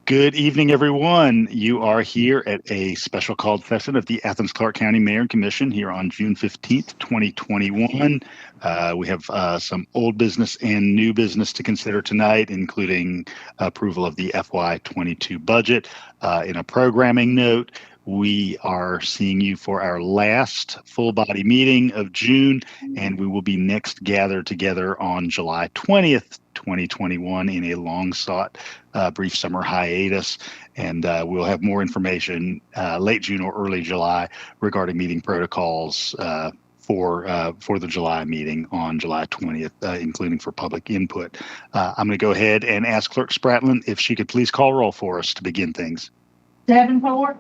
Good evening, everyone. You are here at a special called session of the Athens-Clarke County Mayor and Commission here on June 15th, 2021. We have some old business and new business to consider tonight, including approval of the FY22 budget. In a programming note, we are seeing you for our last full body meeting of June, and we will be next gathered together on July 20th, 2021 in a long sought brief summer hiatus. And we'll have more information late June or early July regarding meeting protocols for the July meeting on July 20th, including for public input. I'm going to go ahead and ask Clerk Spratlin if she could please call roll for us to begin things. Davenport.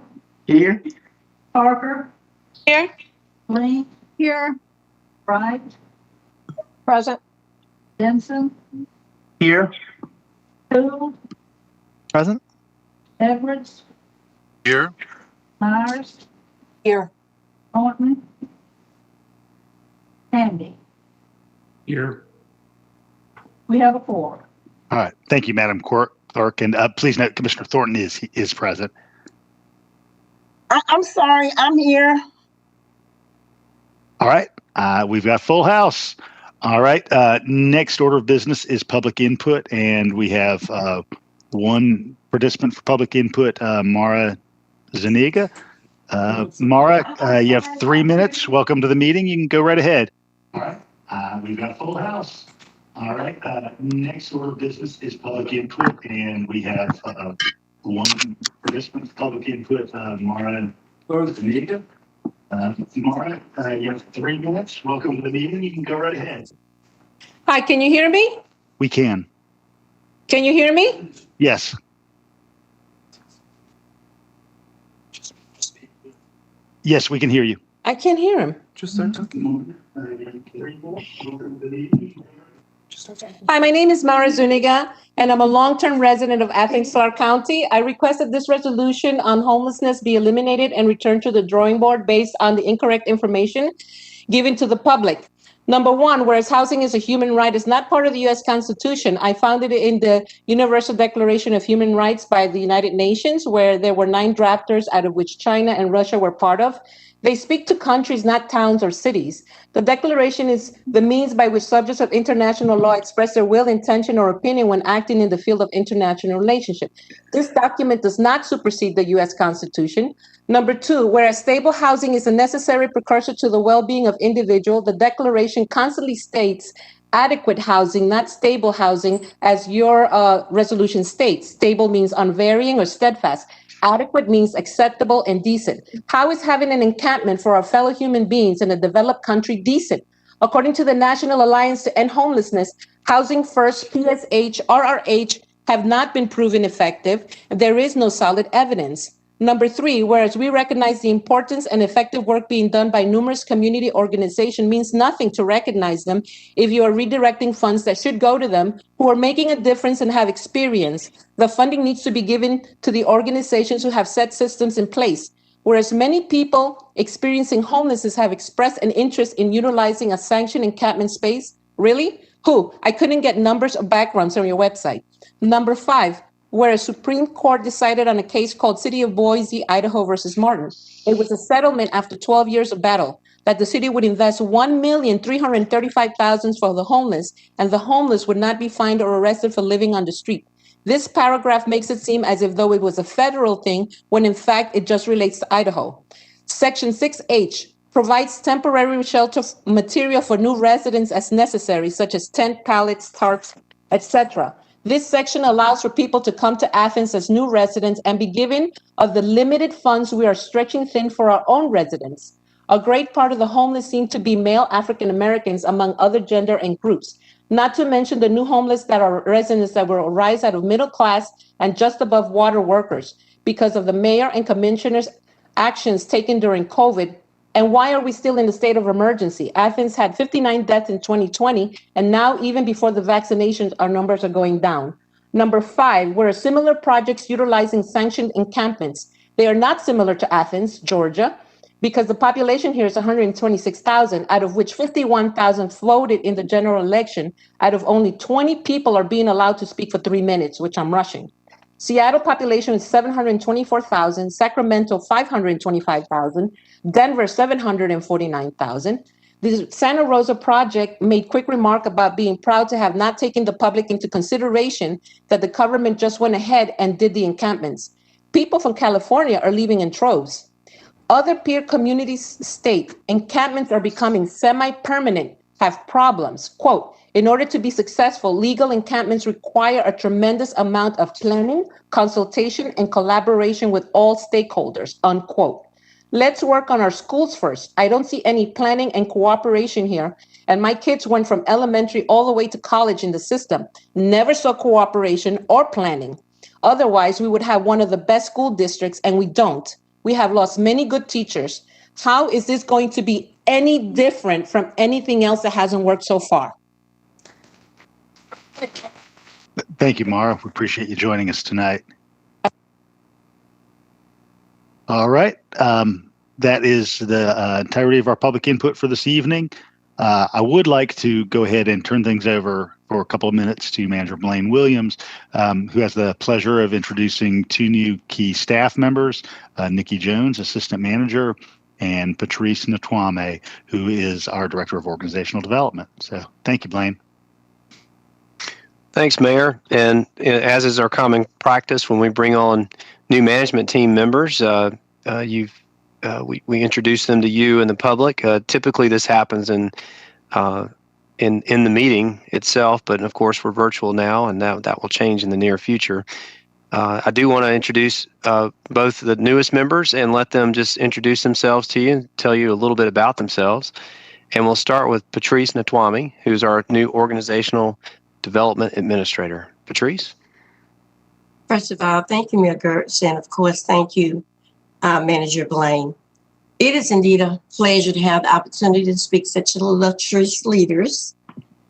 Here. Parker. Here. Lee. Here. Wright. Present. Denson. Here. Toole. Present. Edwards. Here. Myers. Here. Thornton. Handy. Here. We have a quorum. All right. Thank you, Madam Clerk. And please note Commissioner Thornton is present. I'm sorry, I'm here. All right. We've got full house. All right. Next order of business is public input, and we have one participant for public input, Mara Zuniga. Mara, you have 3 minutes. Welcome to the meeting. You can go right ahead. All right. We've got full house. All right. Next order of business is public input, and we have one participant for public input, Mara Zuniga. Mara, you have 3 minutes. Welcome to the meeting. You can go right ahead. Hi, can you hear me? We can. Can you hear me? Yes. Yes, we can hear you. I can't hear him. Just start talking. Hi, my name is Mara Zuniga, and I'm a long-term resident of Athens-Clarke County. I requested this resolution on homelessness be eliminated and returned to the drawing board based on the incorrect information given to the public. Number one, whereas housing is a human right, is not part of the U.S. Constitution. I found it in the Universal Declaration of Human Rights by the United Nations, where there were 9 drafters, out of which China and Russia were part of. They speak to countries, not towns or cities. The declaration is the means by which subjects of international law express their will, intention, or opinion when acting in the field of international relationship. This document does not supersede the U.S. Constitution. Number two, whereas stable housing is a necessary precursor to the well-being of individuals, the declaration constantly states adequate housing, not stable housing, as your resolution states. Stable means unvarying or steadfast. Adequate means acceptable and decent. How is having an encampment for our fellow human beings in a developed country decent? According to the National Alliance to End Homelessness, Housing First, PSH, RRH have not been proven effective. There is no solid evidence. Number three, whereas we recognize the importance and effective work being done by numerous community organizations, means nothing to recognize them if you are redirecting funds that should go to them who are making a difference and have experience. The funding needs to be given to the organizations who have set systems in place. Whereas many people experiencing homelessness have expressed an interest in utilizing a sanctioned encampment space. Really? Who? I couldn't get numbers or backgrounds on your website. Number five, whereas Supreme Court decided on a case called City of Boise, Idaho versus Martin. It was a settlement after 12 years of battle that the city would invest $1,335,000 for the homeless, and the homeless would not be fined or arrested for living on the street. This paragraph makes it seem as if though it was a federal thing, when in fact it just relates to Idaho. Section 6H provides temporary shelter material for new residents as necessary, such as tent, pallets, tarps, etc. This section allows for people to come to Athens as new residents and be given of the limited funds we are stretching thin for our own residents. A great part of the homeless seem to be male African Americans, among other gender and groups, not to mention the new homeless that are residents that will arise out of middle class and just above water workers because of the mayor and commissioner's actions taken during COVID. And why are we still in the state of emergency? Athens had 59 deaths in 2020, and now even before the vaccinations, our numbers are going down. Number five, whereas similar projects utilizing sanctioned encampments. They are not similar to Athens, Georgia, because the population here is 126,000, out of which 51,000 voted in the general election. Out of only 20 people are being allowed to speak for 3 minutes, which I'm rushing. Seattle population is 724,000, Sacramento 525,000, Denver 749,000. The Santa Rosa project made quick remark about being proud to have not taken the public into consideration that the government just went ahead and did the encampments. People from California are leaving in troves. Other peer communities state encampments are becoming semi-permanent, have problems. Quote, in order to be successful, legal encampments require a tremendous amount of planning, consultation, and collaboration with all stakeholders, unquote. Let's work on our schools first. I don't see any planning and cooperation here. And my kids went from elementary all the way to college in the system. Never saw cooperation or planning. Otherwise, we would have one of the best school districts, and we don't. We have lost many good teachers. How is this going to be any different from anything else that hasn't worked so far? Thank you, Mara. We appreciate you joining us tonight. All right. That is the entirety of our public input for this evening. I would like to go ahead and turn things over for a couple of minutes to Manager Blaine Williams, who has the pleasure of introducing two new key staff members, Nikki Jones, Assistant Manager, and Patrice Natwame, who is our Director of Organizational Development. So thank you, Blaine. Thanks, Mayor. And as is our common practice, when we bring on new management team members, we introduce them to you and the public. Typically, this happens in the meeting itself, but of course, we're virtual now, and that will change in the near future. I do want to introduce both the newest members and let them just introduce themselves to you and tell you a little bit about themselves. And we'll start with Patrice Natwame, who's our new Organizational Development Administrator. Patrice? First of all, thank you, Mayor Gertz, and of course, thank you, Manager Blaine. It is indeed a pleasure to have the opportunity to speak to such illustrious leaders.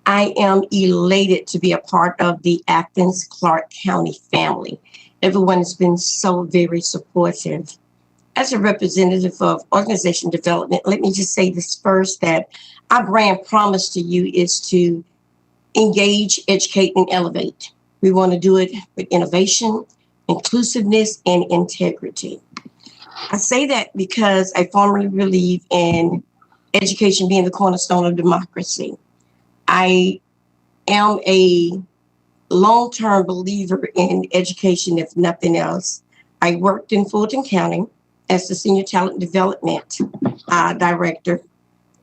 I am elated to be a part of the Athens-Clarke County family. Everyone has been so very supportive. As a representative of organization development, let me just say this first, that our brand promise to you is to engage, educate, and elevate. We want to do it with innovation, inclusiveness, and integrity. I say that because I firmly believe in education being the cornerstone of democracy. I am a long-term believer in education, if nothing else. I worked in Fulton County as the Senior Talent Development Director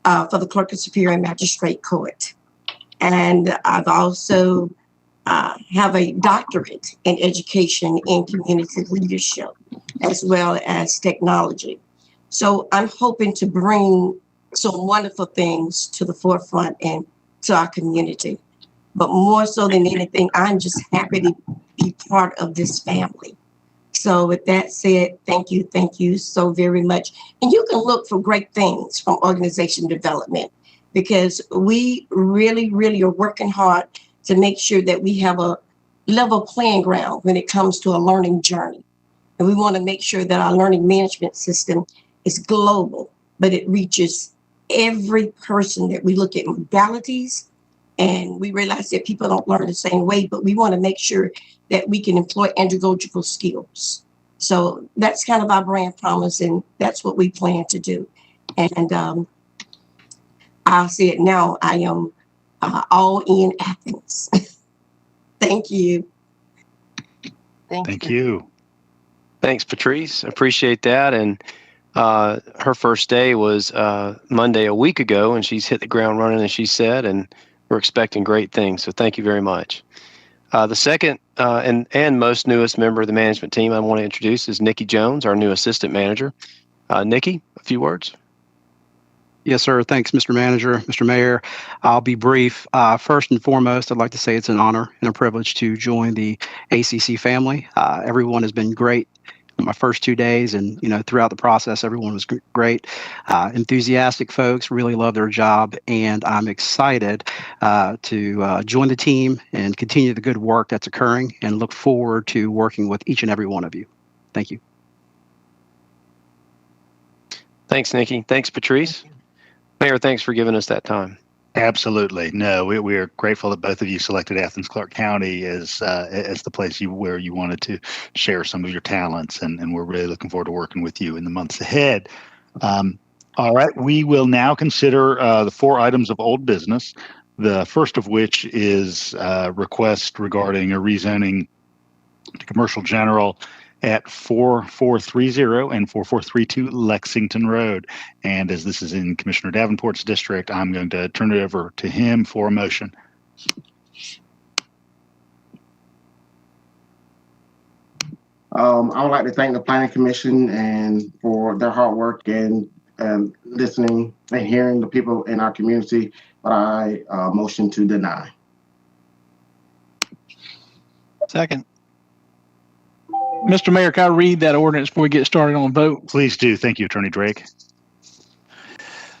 for the Clerk of Superior Magistrate Court. And I've also have a doctorate in education in community leadership, as well as technology. So I'm hoping to bring some wonderful things to the forefront and to our community. But more so than anything, I'm just happy to be part of this family. So with that said, thank you so very much. And you can look for great things from organization development, because we really, really are working hard to make sure that we have a level playing ground when it comes to a learning journey. And we want to make sure that our learning management system is global, but it reaches every person, that we look at modalities, and we realize that people don't learn the same way, but we want to make sure that we can employ andragogical skills. So that's kind of our brand promise, and that's what we plan to do. And I'll say it now, I am all in Athens. Thank you. Thank you. Thanks, Patrice. Appreciate that. And her first day was Monday a week ago, and she's hit the ground running, as she said, and we're expecting great things. So thank you very much. The second and most newest member of the management team I want to introduce is Nikki Jones, our new assistant manager. Nikki, a few words. Yes, sir. Thanks, Mr. Manager, Mr. Mayor. I'll be brief. First and foremost, I'd like to say it's an honor and a privilege to join the ACC family. Everyone has been great in my first 2 days, and throughout the process, everyone was great. Enthusiastic folks, really love their job, and I'm excited to join the team and continue the good work that's occurring, and look forward to working with each and every one of you. Thank you. Thanks, Nikki. Thanks, Patrice. Mayor, thanks for giving us that time. Absolutely. No, we're grateful that both of you selected Athens-Clarke County as the place where you wanted to share some of your talents, and we're really looking forward to working with you in the months ahead. All right, we will now consider the 4 items of old business. The first of which is a request regarding a rezoning to commercial general at 4430 and 4432 Lexington Road. And as this is in Commissioner Davenport's district, I'm going to turn it over to him for a motion. I would like to thank the Planning Commission and for their hard work and listening and hearing the people in our community, but I motion to deny. Second. Mr. Mayor, can I read that ordinance before we get started on the vote? Please do. Thank you, Attorney Drake.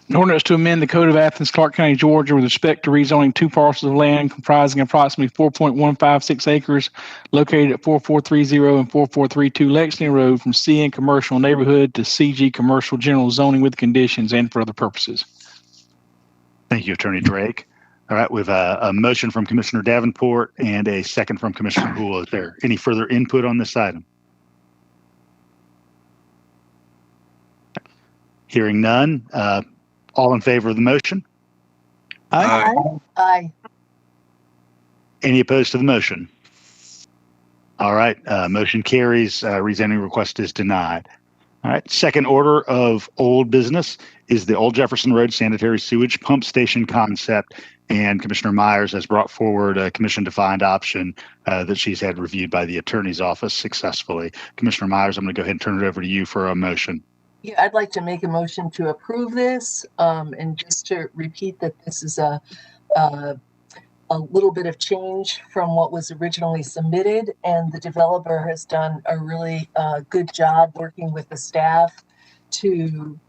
An ordinance to amend the Code of Athens-Clarke County, Georgia with respect to rezoning 2 parcels of land comprising approximately 4.156 acres located at 4430 and 4432 Lexington Road from CN Commercial Neighborhood to CG Commercial General Zoning with conditions and for other purposes. Thank you, Attorney Drake. All right, we have a motion from Commissioner Davenport and a second from Commissioner Houle. Is there any further input on this item? Hearing none. All in favor of the motion? Aye. Aye. Any opposed to the motion? All right, motion carries. Rezoning request is denied. All right, second order of old business is the Old Jefferson Road sanitary sewage pump station concept. And Commissioner Myers has brought forward a commission-defined option that she's had reviewed by the attorney's office successfully. Commissioner Myers, I'm going to go ahead and turn it over to you for a motion. Yeah, I'd like to make a motion to approve this, and just to repeat that this is a little bit of change from what was originally submitted, and the developer has done a really good job working with the staff to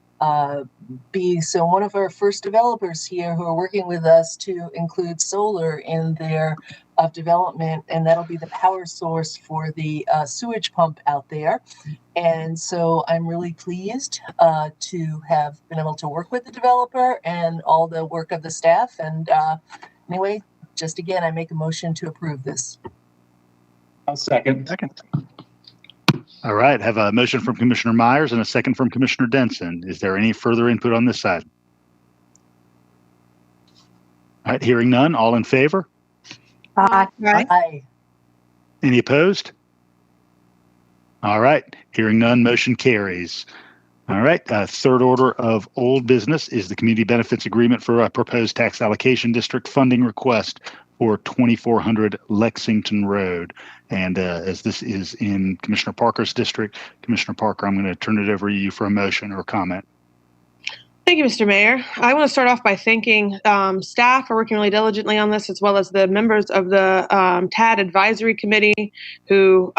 be one of our first developers here who are working with us to include solar in their development, and that'll be the power source for the sewage pump out there. And so I'm really pleased to have been able to work with the developer and all the work of the staff. And anyway, just again, I make a motion to approve this. I'll second. All right, have a motion from Commissioner Myers and a second from Commissioner Denson. Is there any further input on this side? All right, hearing none. All in favor? Aye. Aye. Any opposed? All right, hearing none, motion carries. All right, third order of old business is the community benefits agreement for a proposed tax allocation district funding request for 2400 Lexington Road. And as this is in Commissioner Parker's district, Commissioner Parker, I'm going to turn it over to you for a motion or a comment. Thank you, Mr. Mayor. I want to start off by thanking staff for working really diligently on this, as well as the members of the TAD Advisory Committee who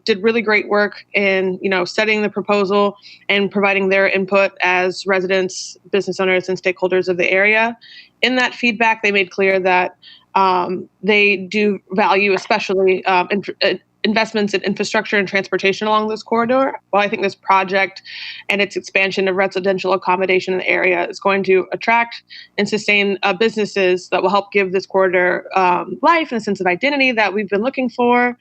did really great work in, setting the proposal and providing their input as residents, business owners, and stakeholders of the area. In that feedback, they made clear that they do value, especially investments in infrastructure and transportation along this corridor. Well, I think this project and its expansion of residential accommodation in the area is going to attract and sustain businesses that will help give this corridor life and a sense of identity that we've been looking for.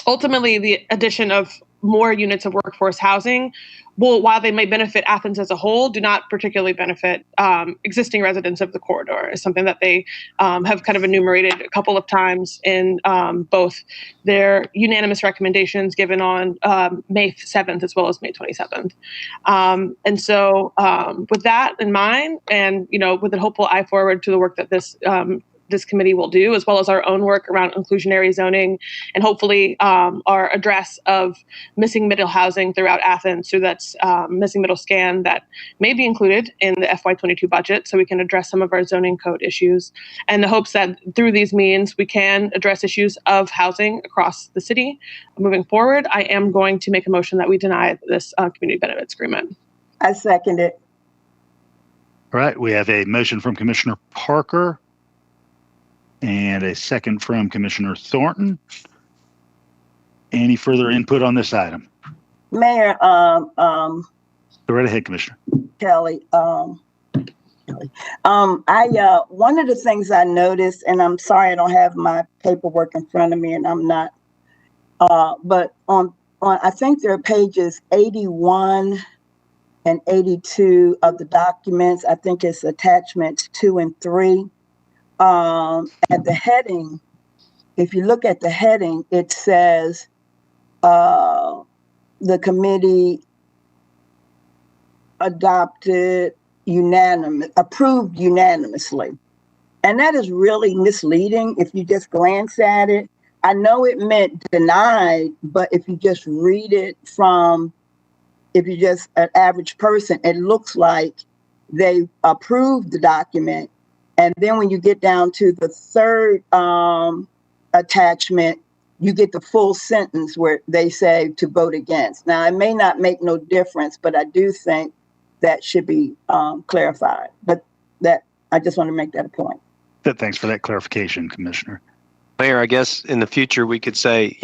Ultimately, the addition of more units of workforce housing will, while they may benefit Athens as a whole, do not particularly benefit existing residents of the corridor. Is something that they have kind of enumerated a couple of times in both their unanimous recommendations given on May 7th as well as May 27th. And so with that in mind, and with a hopeful eye forward to the work that this committee will do, as well as our own work around inclusionary zoning and hopefully our address of missing middle housing throughout Athens. So that's missing middle scan that may be included in the FY22 budget so we can address some of our zoning code issues, and the hopes that through these means we can address issues of housing across the city. Moving forward, I am going to make a motion that we deny this community benefits agreement. I second it. All right, we have a motion from Commissioner Parker and a second from Commissioner Thornton. Any further input on this item? Mayor, Go right ahead, Commissioner. Kelly, One of the things I noticed, and I'm sorry I don't have my paperwork in front of me, and I'm not, but on I think there are pages 81 and 82 of the documents. I think it's attachments 2 and 3. At the heading, if you look at the heading, it says the committee approved unanimously. And that is really misleading if you just glance at it. I know it meant denied, but if you just read it if you're just an average person, it looks like they approved the document. And then when you get down to the third attachment, you get the full sentence where they say to vote against. Now, it may not make no difference, but I do think that should be clarified. But I just want to make that a point. Thanks for that clarification, Commissioner. Mayor, I guess in the future we could say,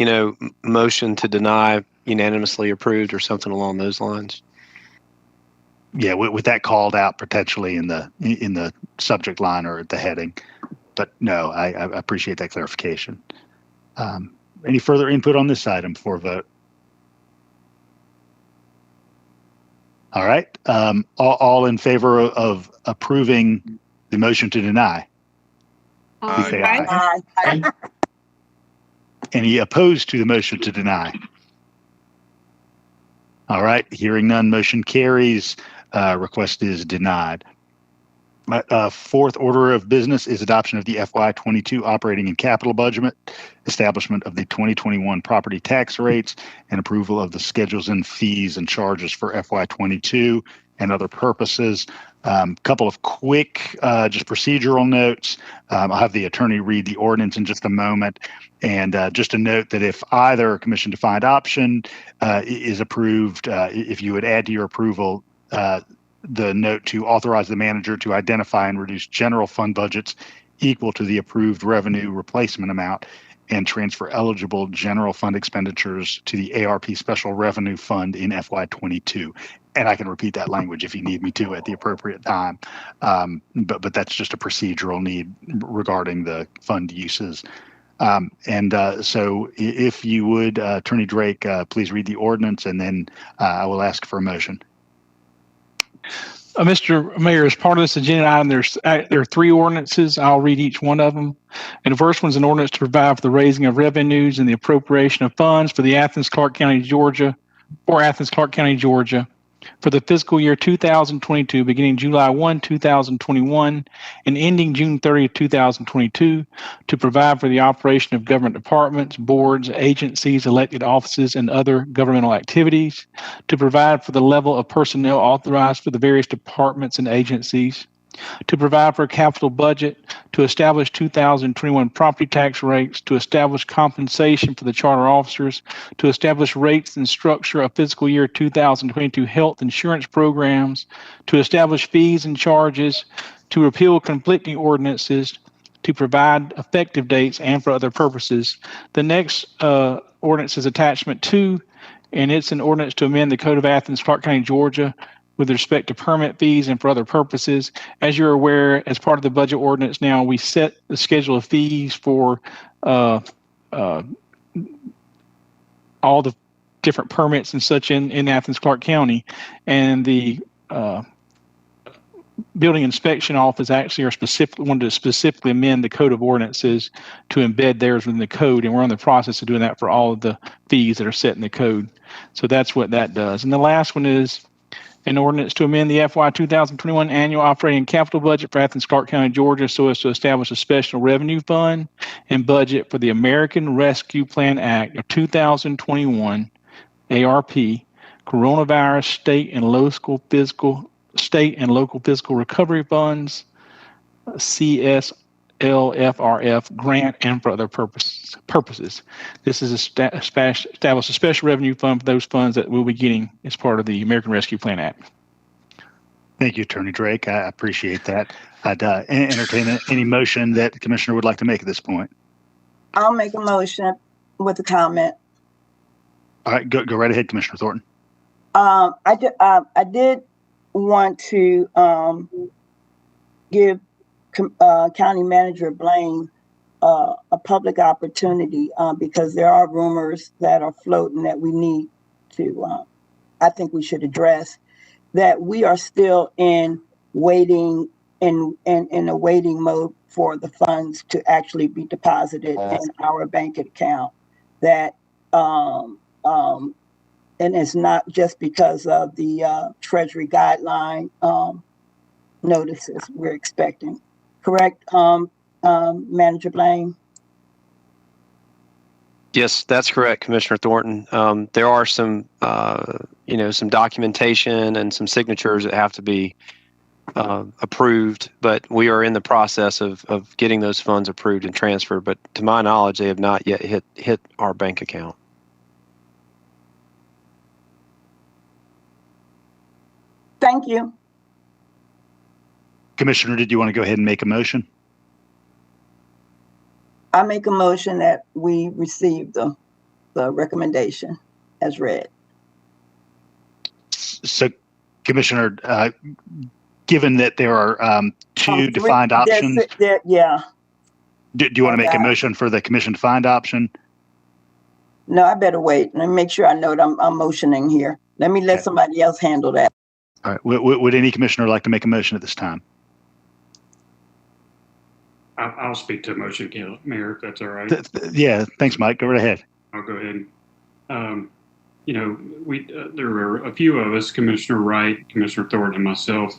motion to deny unanimously approved or something along those lines. Yeah, with that called out potentially in the subject line or at the heading. But no, I appreciate that clarification. Any further input on this item before vote? All right. All in favor of approving the motion to deny? Please say aye. Aye. Any opposed to the motion to deny? All right. Hearing none, motion carries. Request is denied. Fourth order of business is adoption of the FY22 operating and capital budget, establishment of the 2021 property tax rates, and approval of the schedules and fees and charges for FY22 and other purposes. Couple of quick just procedural notes. I'll have the attorney read the ordinance in just a moment. And just a note that if either commission defined option is approved, if you would add to your approval the note to authorize the manager to identify and reduce general fund budgets equal to the approved revenue replacement amount and transfer eligible general fund expenditures to the ARP Special Revenue Fund in FY22. And I can repeat that language if you need me to at the appropriate time. But that's just a procedural need regarding the fund uses. So if you would, Attorney Drake, please read the ordinance, and then I will ask for a motion. Mr. Mayor, as part of this agenda item, there are 3 ordinances. I'll read each one of them. And the first one's an ordinance to provide for the raising of revenues and the appropriation of funds for the Athens-Clarke County, Georgia, for the fiscal year 2022, beginning July 1, 2021, and ending June 30, 2022, to provide for the operation of government departments, boards, agencies, elected offices, and other governmental activities, to provide for the level of personnel authorized for the various departments and agencies, to provide for a capital budget, to establish 2021 property tax rates, to establish compensation for the charter officers, to establish rates and structure of fiscal year 2022 health insurance programs, to establish fees and charges, to repeal conflicting ordinances, to provide effective dates, and for other purposes. The next ordinance is attachment 2, and it's an ordinance to amend the Code of Athens, Clarke County, Georgia, with respect to permit fees and for other purposes. As you're aware, as part of the budget ordinance now, we set the schedule of fees for all the different permits and such in Athens-Clarke County. And the building inspection office actually wanted to specifically amend the code of ordinances to embed theirs within the code. And we're in the process of doing that for all of the fees that are set in the code. So that's what that does. And the last one is an ordinance to amend the FY 2021 annual operating capital budget for Athens-Clarke County, Georgia, so as to establish a special revenue fund and budget for the American Rescue Plan Act of 2021, ARP, coronavirus state and local fiscal recovery funds, CSLFRF grant, and for other purposes. This is establish a special revenue fund for those funds that we'll be getting as part of the American Rescue Plan Act. Thank you, Attorney Drake. I appreciate that. I'd entertain any motion that the Commissioner would like to make at this point. I'll make a motion with a comment. All right, go right ahead, Commissioner give County Manager Blaine a public opportunity because there are rumors that are floating that we need to, I think we should address, that we are still in waiting in a waiting mode for the funds to actually be deposited in our bank account. That and it's not just because of the Treasury guideline notices we're expecting. Correct, Manager Blaine? Yes, that's correct, Commissioner Thornton. There are some, some documentation and some signatures that have to be approved, but we are in the process of getting those funds approved and transferred. But to my knowledge, they have not yet hit our bank account. Thank you. Commissioner, did you want to go ahead and make a motion? I make a motion that we receive the recommendation as read. So, Commissioner, given that there are two defined options, yeah. Do you want to make a motion for the commission defined option? No, I better wait. Let me make sure I know what I'm motioning here. Let me let somebody else handle that. All right. Would any commissioner like to make a motion at this time? I'll speak to a motion again, Mayor, if that's all right. Yeah, thanks, Mike. Go right ahead. I'll go ahead. There were a few of us, Commissioner Wright, Commissioner Thornton, and myself,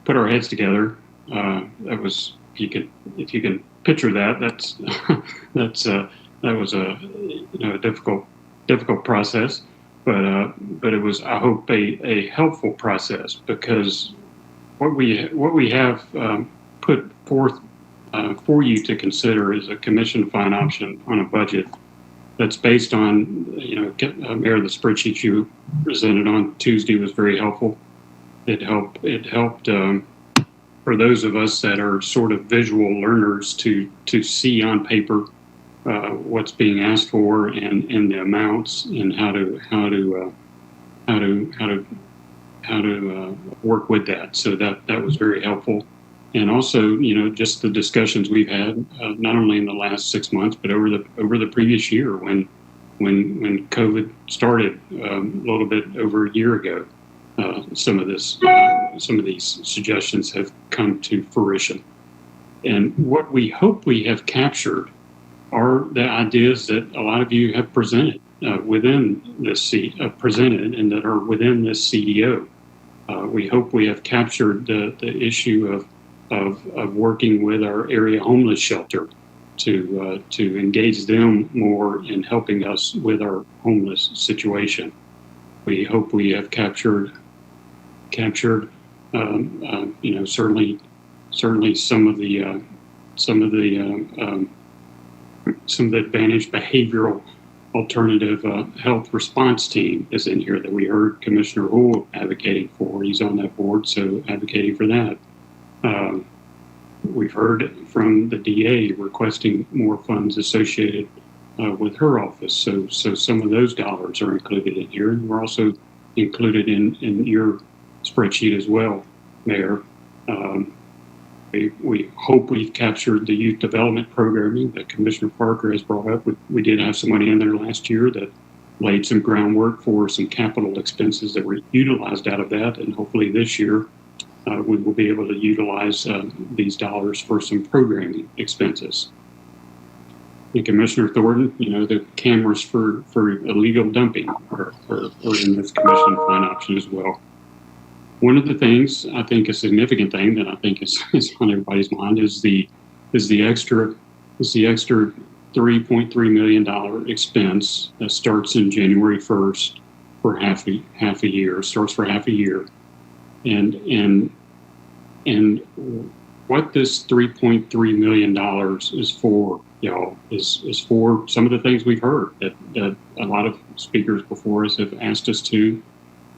put our heads together. That was, if you can picture that, that was a difficult process, but it was, I hope, a helpful process, because what we have put forth for you to consider is a commission defined option on a budget that's based on, Mayor, the spreadsheet you presented on Tuesday was very helpful. It helped for those of us that are sort of visual learners to see on paper what's being asked for and the amounts and how to work with that. So that was very helpful. And also, just the discussions we've had, not only in the last 6 months, but over the previous year when COVID started a little bit over a year ago. Some of these suggestions have come to fruition. And what we hope we have captured are the ideas that a lot of you have presented within this presented and that are within this CDO. We hope we have captured the issue of working with our area homeless shelter to engage them more in helping us with our homeless situation. We hope we have captured certainly some of the advantaged behavioral alternative health response team is in here that we heard Commissioner Houle advocating for. He's on that board, so advocating for that. We've heard from the DA requesting more funds associated with her office, so some of those dollars are included in here, and we're also included in your spreadsheet as well, Mayor. We hope we've captured the youth development programming that Commissioner Parker has brought up. We did have some money in there last year that laid some groundwork for some capital expenses that were utilized out of that, and hopefully this year we will be able to utilize these dollars for some programming expenses. And Commissioner Thornton, the cameras for illegal dumping are in this commission defined option as well. One of the things I think a significant thing that I think is on everybody's mind is the extra $3.3 million expense that starts in January 1st for half a year. Starts for half a year, and what this $3.3 million is for, y'all, is for some of the things we've heard that a lot of speakers before us have asked us to.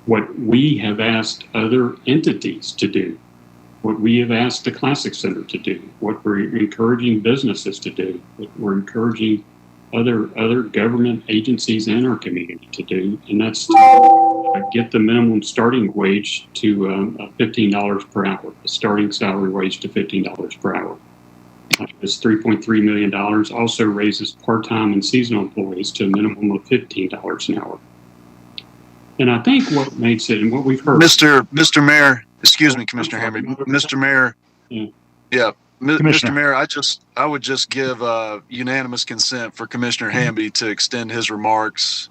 What we have asked other entities to do, what we have asked the Classic Center to do, what we're encouraging businesses to do, what we're encouraging other government agencies in our community to do, and that's to get the minimum starting wage to $15 per hour, the starting salary wage to $15 per hour. This $3.3 million also raises part-time and seasonal employees to a minimum of $15 an hour. And I think what makes it, and what we've heard, Mr. Mayor, excuse me, Commissioner Hamby, Mr. Mayor, yeah. Mr. Mayor, I would just give unanimous consent for Commissioner Hamby to extend his remarks.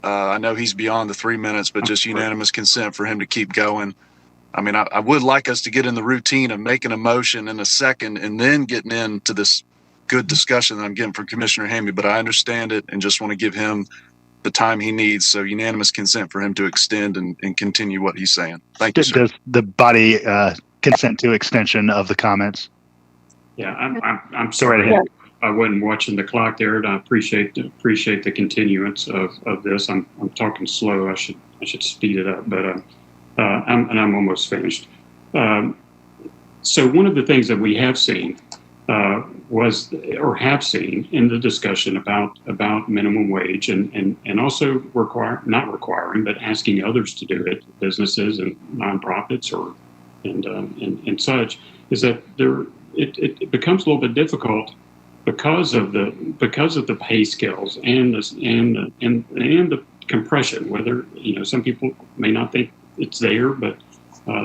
I know he's beyond the 3 minutes, but just unanimous consent for him to keep going. I mean, I would like us to get in the routine of making a motion in a second and then getting into this good discussion that I'm getting from Commissioner Hamby, but I understand it and just want to give him the time he needs. So unanimous consent for him to extend and continue what he's saying. Thank you, sir. Does the body consent to extension of the comments? Yeah, I'm sorry. I wasn't watching the clock there, and I appreciate the continuance of this. I'm talking slow. I should speed it up, but I'm almost finished. So one of the things that we have seen have seen in the discussion about minimum wage and also not requiring, but asking others to do it, businesses and nonprofits and such, is that it becomes a little bit difficult because of the pay scales and the compression. Whether some people may not think it's there, but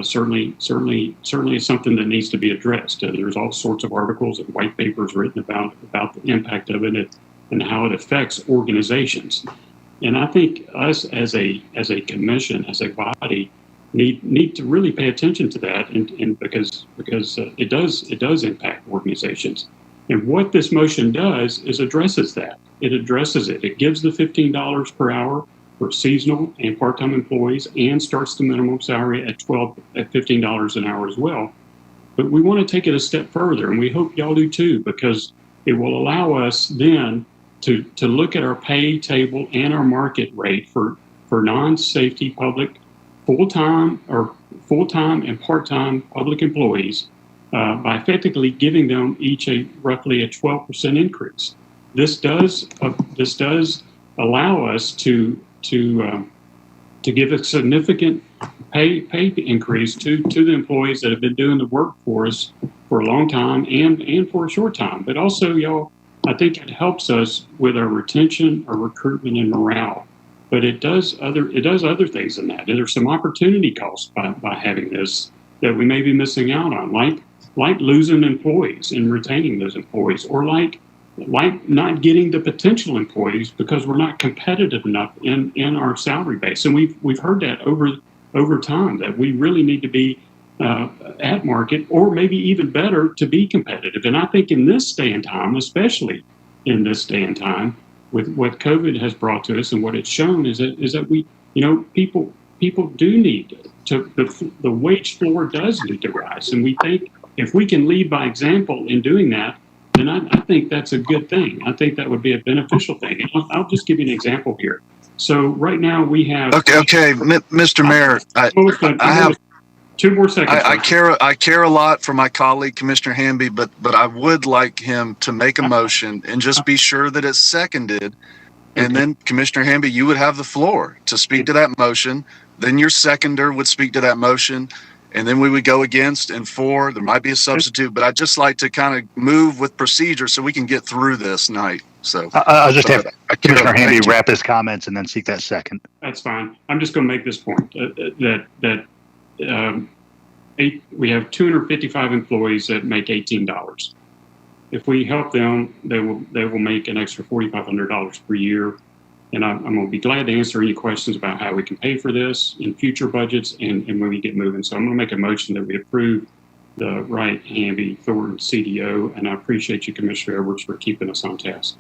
certainly it's something that needs to be addressed. There's all sorts of articles and white papers written about the impact of it and how it affects organizations. And I think us as a commission, as a body, need to really pay attention to that, and because it does impact organizations. And what this motion does is addresses that. It addresses it. It gives the $15 per hour for seasonal and part-time employees and starts the minimum salary at $15 an hour as well. But we want to take it a step further, and we hope y'all do too, because it will allow us then to look at our pay table and our market rate for non-safety public full-time and part-time public employees by effectively giving them each roughly a 12% increase. This does allow us to give a significant pay increase to the employees that have been doing the work for us for a long time and for a short time. But also, y'all, I think it helps us with our retention, our recruitment, and morale. But it does other things than that. There's some opportunity costs by having this that we may be missing out on, like losing employees and retaining those employees, or like not getting the potential employees because we're not competitive enough in our salary base. And we've heard that over time, that we really need to be at market, or maybe even better, to be competitive. And I think in this day and time, especially in this day and time, with what COVID has brought to us and what it's shown is that we, people do need to, the wage floor does need to rise. And we think if we can lead by example in doing that, then I think that's a good thing. I think that would be a beneficial thing. And I'll just give you an example here. So right now we have. Okay, Mr. Mayor, I have 2 more seconds. I care a lot for my colleague, Commissioner Hamby, but I would like him to make a motion and just be sure that it's seconded. And then, Commissioner Hamby, you would have the floor to speak to that motion. Then your seconder would speak to that motion. And then we would go against and for. There might be a substitute, but I'd just like to kind of move with procedure so we can get through this night. So I'll just have Commissioner Hamby wrap his comments and then seek that second. That's fine. I'm just going to make this point we have 255 employees that make $18. If we help them, they will make an extra $4,500 per year. And I'm going to be glad to answer any questions about how we can pay for this in future budgets and when we get moving. So I'm going to make a motion that we approve the Wright, Hamby, Thornton CDO, and I appreciate you, Commissioner Edwards, for keeping us on task.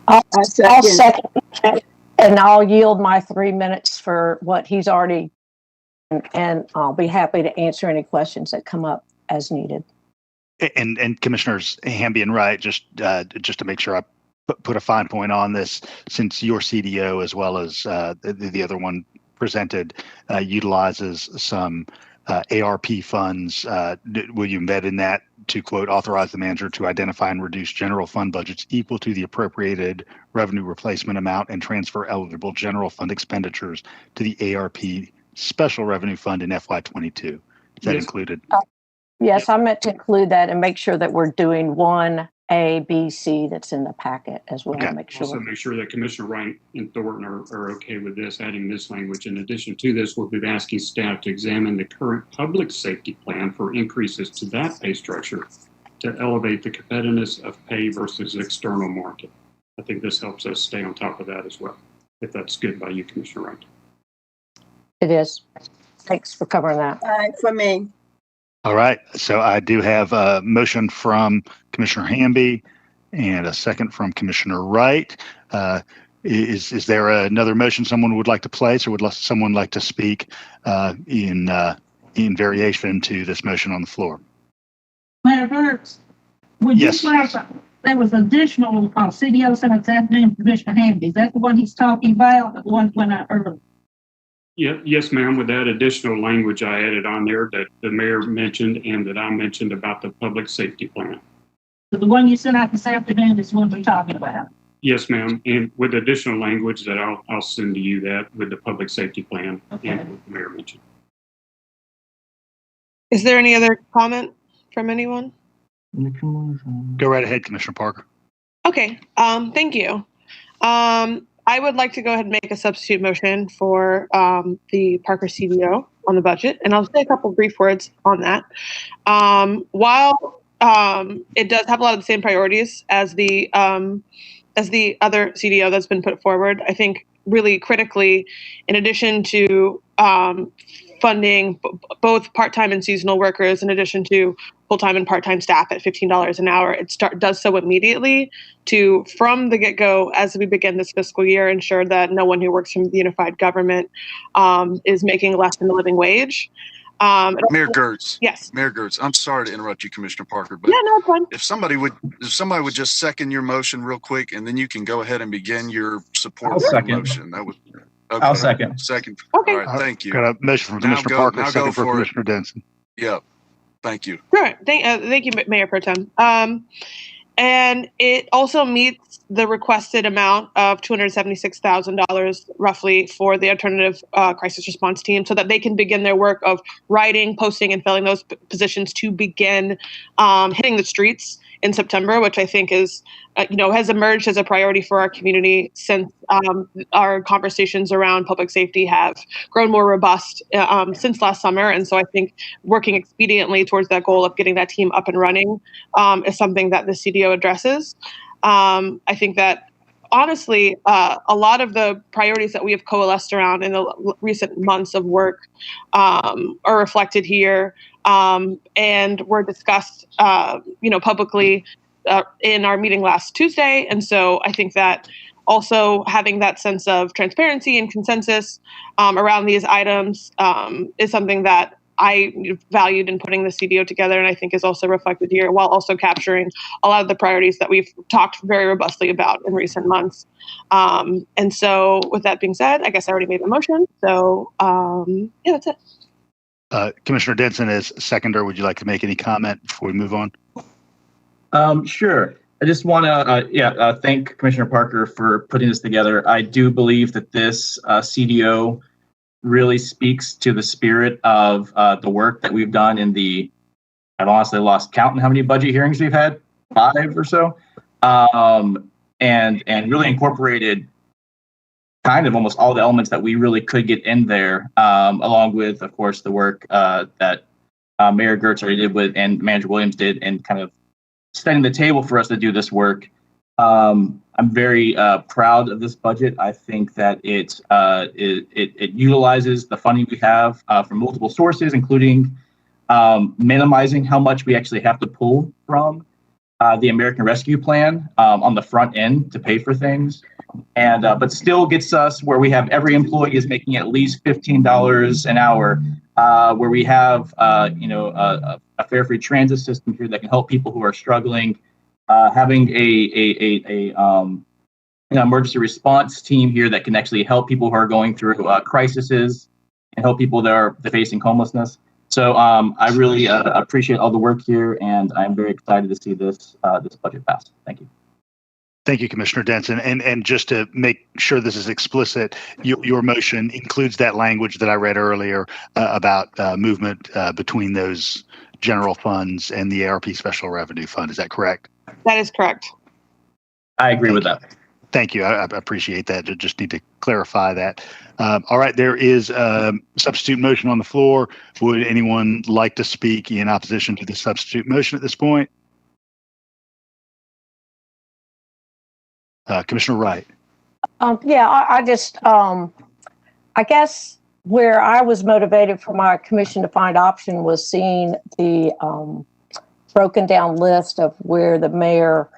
I'll second, and I'll yield my 3 minutes for what he's already, and I'll be happy to answer any questions that come up as needed. And Commissioners Hamby and Wright, just to make sure I put a fine point on this, since your CDO as well as the other one presented utilizes some ARP funds, will you embed in that to quote, authorize the manager to identify and reduce general fund budgets equal to the appropriated revenue replacement amount and transfer eligible general fund expenditures to the ARP special revenue fund in FY22. Is that included? Yes, I meant to include that and make sure that we're doing 1A, B, C that's in the packet as well. Okay. Make sure. Also make sure that Commissioner Wright and Thornton are okay with this, adding this language. In addition to this, we'll be asking staff to examine the current public safety plan for increases to that pay structure to elevate the competitiveness of pay versus external market. I think this helps us stay on top of that as well, if that's good by you, Commissioner Wright. It is. Thanks for covering that. All right, for me. All right. So I do have a motion from Commissioner Hamby and a second from Commissioner Wright. Is there another motion someone would like to place, or would someone like to speak in variation to this motion on the floor? Mayor Gertz, would you clarify? There was additional CDO sent us afternoon, Commissioner Hamby. Is that the one he's talking about? The one when I heard? Yeah, yes, ma'am. With that additional language I added on there that the mayor mentioned and that I mentioned about the public safety plan. So the one you sent out this afternoon is what we're talking about. Yes, ma'am. And with additional language that I'll send to you that with the public safety plan and what the mayor mentioned. Is there any other comment from anyone? Go right ahead, Commissioner Parker. Okay, thank you. I would like to go ahead and make a substitute motion for the Parker CDO on the budget, and I'll say a couple brief words on that. While it does have a lot of the same priorities as the other CDO that's been put forward, I think really critically, in addition to funding both part-time and seasonal workers, in addition to full-time and part-time staff at $15 an hour, it does so immediately to, from the get-go, as we begin this fiscal year, ensure that no one who works from the unified government is making less than the living wage. Mayor Gertz. Yes. Mayor Gertz, I'm sorry to interrupt you, Commissioner Parker, but yeah, no, it's fine. if somebody would just second your motion real quick, and then you can go ahead and begin your support for the motion. That would. Okay. I'll second. Second. Okay. All right. Thank you. Got a motion from Commissioner Parker, second for Commissioner Denson. Yep. Thank you. Sure. Thank you, Mayor Pro Tem. And it also meets the requested amount of $276,000 roughly for the alternative crisis response team, so that they can begin their work of writing, posting, and filling those positions to begin hitting the streets in September, which I think is, has emerged as a priority for our community since our conversations around public safety have grown more robust since last summer. And so I think working expediently towards that goal of getting that team up and running is something that the CDO addresses. I think that honestly, a lot of the priorities that we have coalesced around in the recent months of work are reflected here and were discussed, publicly in our meeting last Tuesday. And so I think that also having that sense of transparency and consensus around these items is something that I valued in putting the CDO together, and I think is also reflected here, while also capturing a lot of the priorities that we've talked very robustly about in recent months. And so with that being said, I guess I already made a motion. So yeah, that's it. Commissioner Denson as seconder, would you like to make any comment before we move on? Sure. I just want to thank Commissioner Parker for putting this together. I do believe that this CDO really speaks to the spirit of the work that we've done in I've honestly lost count in how many budget hearings we've had, 5 or so, and really incorporated kind of almost all the elements that we really could get in there, along with, of course, the work that Mayor Gertz already did and Manager Williams did, and kind of setting the table for us to do this work. I'm very proud of this budget. I think that it utilizes the funding we have from multiple sources, including minimizing how much we actually have to pull from the American Rescue Plan on the front end to pay for things, and but still gets us where we have every employee is making at least $15 an hour, where we have a fare free transit system here that can help people who are struggling. Having an emergency response team here that can actually help people who are going through crises and help people that are facing homelessness. So I really appreciate all the work here, and I'm very excited to see this this budget pass. Thank you. Thank you, Commissioner Denson. And just to make sure this is explicit, your motion includes that language that I read earlier about movement between those general funds and the ARP Special Revenue Fund. Is that correct? That is correct. I agree with that. Thank you. I appreciate that. I just need to clarify that. All right, there is a substitute motion on the floor. Would anyone like to speak in opposition to the substitute motion at this point? Commissioner Wright. Yeah, I just, I guess where I was motivated for my commission defined option was seeing the broken down list of where the mayor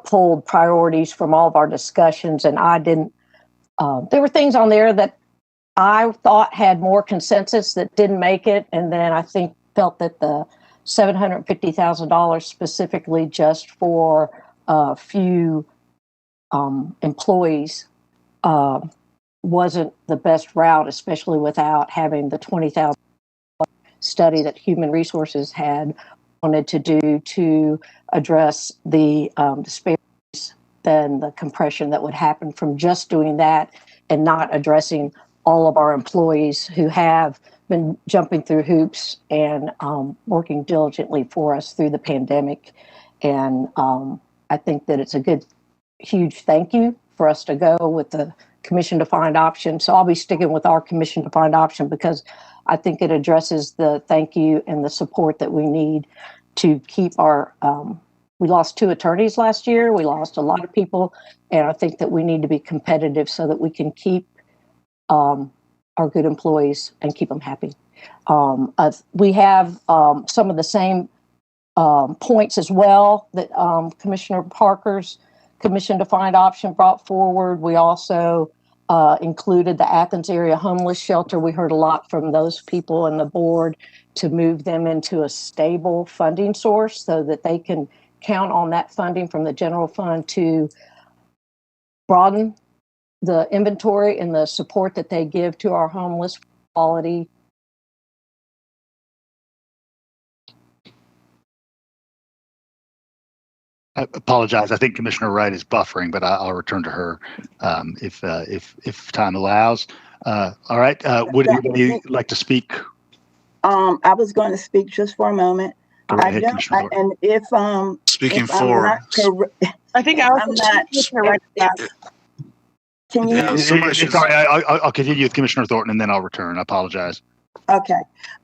pulled priorities from all of our discussions, and I didn't, there were things on there that I thought had more consensus that didn't make it, and then I felt that the $750,000 specifically just for a few employees wasn't the best route, especially without having the $20,000 study that Human Resources had wanted to do to address the disparities, then the compression that would happen from just doing that and not addressing all of our employees who have been jumping through hoops and working diligently for us through the pandemic. And I think that it's a good, huge thank you for us to go with the commission defined option. So I'll be sticking with our commission defined option because I think it addresses the thank you and the support that we need to keep our, we lost 2 attorneys last year. We lost a lot of people. And I think that we need to be competitive so that we can keep our good employees and keep them happy. We have some of the same points as well that Commissioner Parker's commission defined option brought forward. We also included the Athens area homeless shelter. We heard a lot from those people and the board to move them into a stable funding source so that they can count on that funding from the general fund to broaden the inventory and the support that they give to our homeless quality. I apologize. I think Commissioner Wright is buffering, but I'll return to her if time allows. All right. Would anybody like to speak? I was going to speak just for a moment. Go ahead, Commissioner Thornton. And if Speaking if for. I think I'm not. Can you? Yeah, somebody should. Sorry, I'll continue with Commissioner Thornton and then I'll return. I apologize. Okay.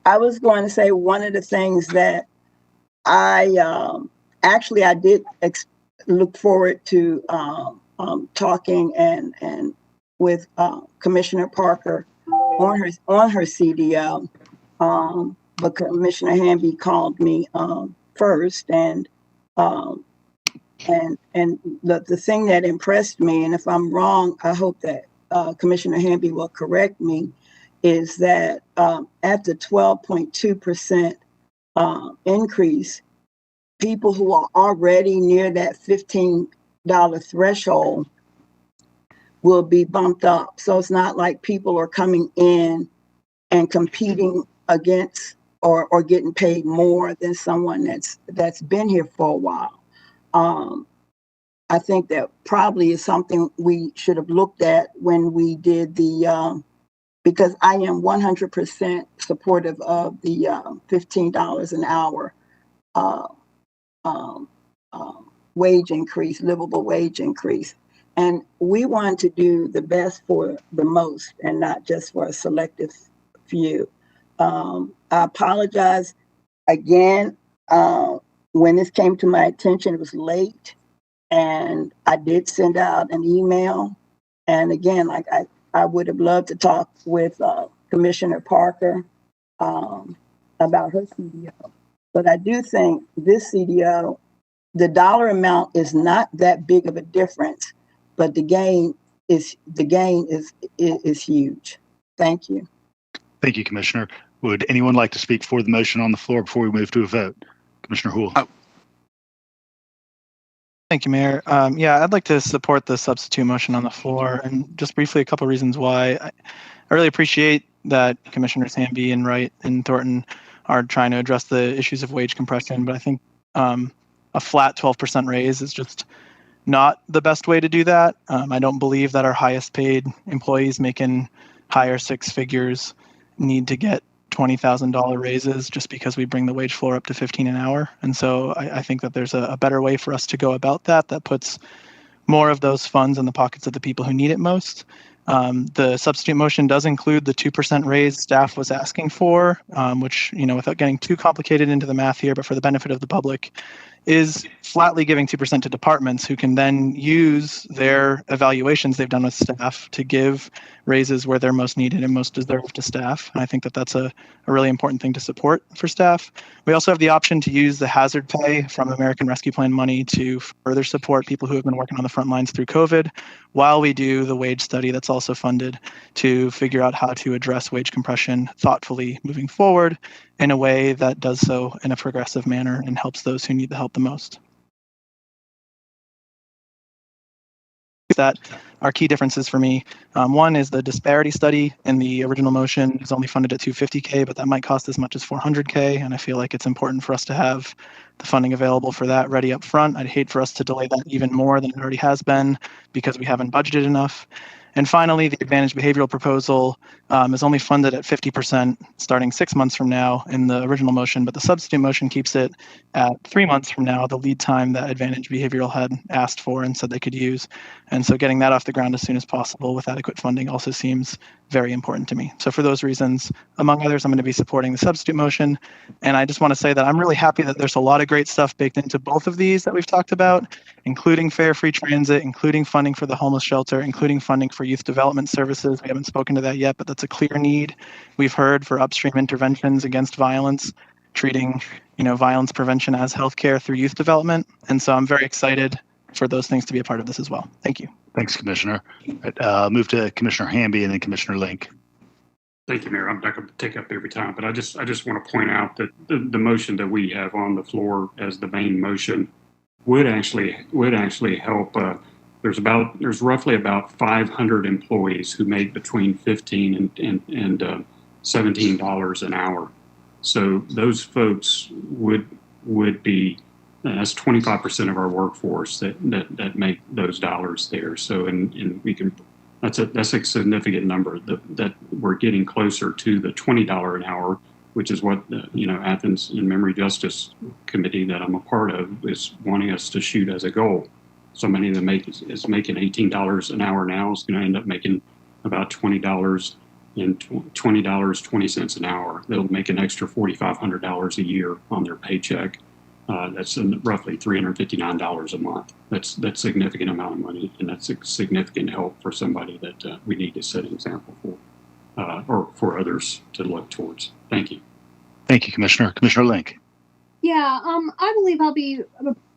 I was going to say one of the things that I actually I did look forward to talking and with Commissioner Parker on her CDO, but Commissioner Hamby called me first, and the thing that impressed me, and if I'm wrong, I hope that Commissioner Hamby will correct me, is that at the 12.2% increase, people who are already near that $15 threshold will be bumped up. So it's not like people are coming in and competing against or getting paid more than someone that's been here for a while. I think that probably is something we should have looked at when we did the, because I am 100% supportive of the $15 an hour wage increase, livable wage increase. And we want to do the best for the most and not just for a selective few. I apologize again. When this came to my attention, it was late, and I did send out an email. And again, like I would have loved to talk with Commissioner Parker about her CDO. But I do think this CDO, the dollar amount is not that big of a difference, but the gain is huge. Thank you. Thank you, Commissioner. Would anyone like to speak for the motion on the floor before we move to a vote? Commissioner Houle. Thank you, Mayor. Yeah, I'd like to support the substitute motion on the floor, and just briefly a couple of reasons why. I really appreciate that Commissioners Hamby and Wright and Thornton are trying to address the issues of wage compression. But I think a flat 12% raise is just not the best way to do that. I don't believe that our highest paid employees making higher six figures need to get $20,000 raises just because we bring the wage floor up to 15 an hour. And so I think that there's a better way for us to go about that puts more of those funds in the pockets of the people who need it most. The substitute motion does include the 2% raise staff was asking for, which, without getting too complicated into the math here, but for the benefit of the public, is flatly giving 2% to departments who can then use their evaluations they've done with staff to give raises where they're most needed and most deserved to staff. And I think that that's a really important thing to support for staff. We also have the option to use the hazard pay from American Rescue Plan money to further support people who have been working on the front lines through COVID, while we do the wage study that's also funded to figure out how to address wage compression thoughtfully moving forward in a way that does so in a progressive manner and helps those who need the help the most. That are key differences for me. One is the disparity study in the original motion is only funded at $250K, but that might cost as much as $400K. And I feel like it's important for us to have the funding available for that ready up front. I'd hate for us to delay that even more than it already has been because we haven't budgeted enough. And finally, the advantage behavioral proposal is only funded at 50% starting 6 months from now in the original motion, but the substitute motion keeps it at 3 months from now, the lead time that advantage behavioral had asked for and said they could use. And so getting that off the ground as soon as possible with adequate funding also seems very important to me. So for those reasons, among others, I'm going to be supporting the substitute motion. And I just want to say that I'm really happy that there's a lot of great stuff baked into both of these that we've talked about, including fare free transit, including funding for the homeless shelter, including funding for youth development services. We haven't spoken to that yet, but that's a clear need we've heard for upstream interventions against violence, treating violence prevention as healthcare through youth development. And so I'm very excited for those things to be a part of this as well. Thank you. Thanks, Commissioner. Move to Commissioner Hamby and then Commissioner Link. Thank you, Mayor. I'm not going to take up every time, but I just want to point out that the motion that we have on the floor as the main motion would actually help. There's roughly about 500 employees who make between $15 and $17 an hour. So those folks would be, that's 25% of our workforce that make those dollars there. So and we can, that's a significant number that we're getting closer to the $20 an hour, which is what Athens and Memory Justice Committee that I'm a part of is wanting us to shoot as a goal. Somebody that is making $18 an hour now is going to end up making about $20 and $20.20 an hour. They'll make an extra $4,500 a year on their paycheck. That's roughly $359 a month. That's a significant amount of money, and that's a significant help for somebody that we need to set an example for, or for others to look towards. Thank you. Thank you, Commissioner. Commissioner Link. Yeah, I believe I'll be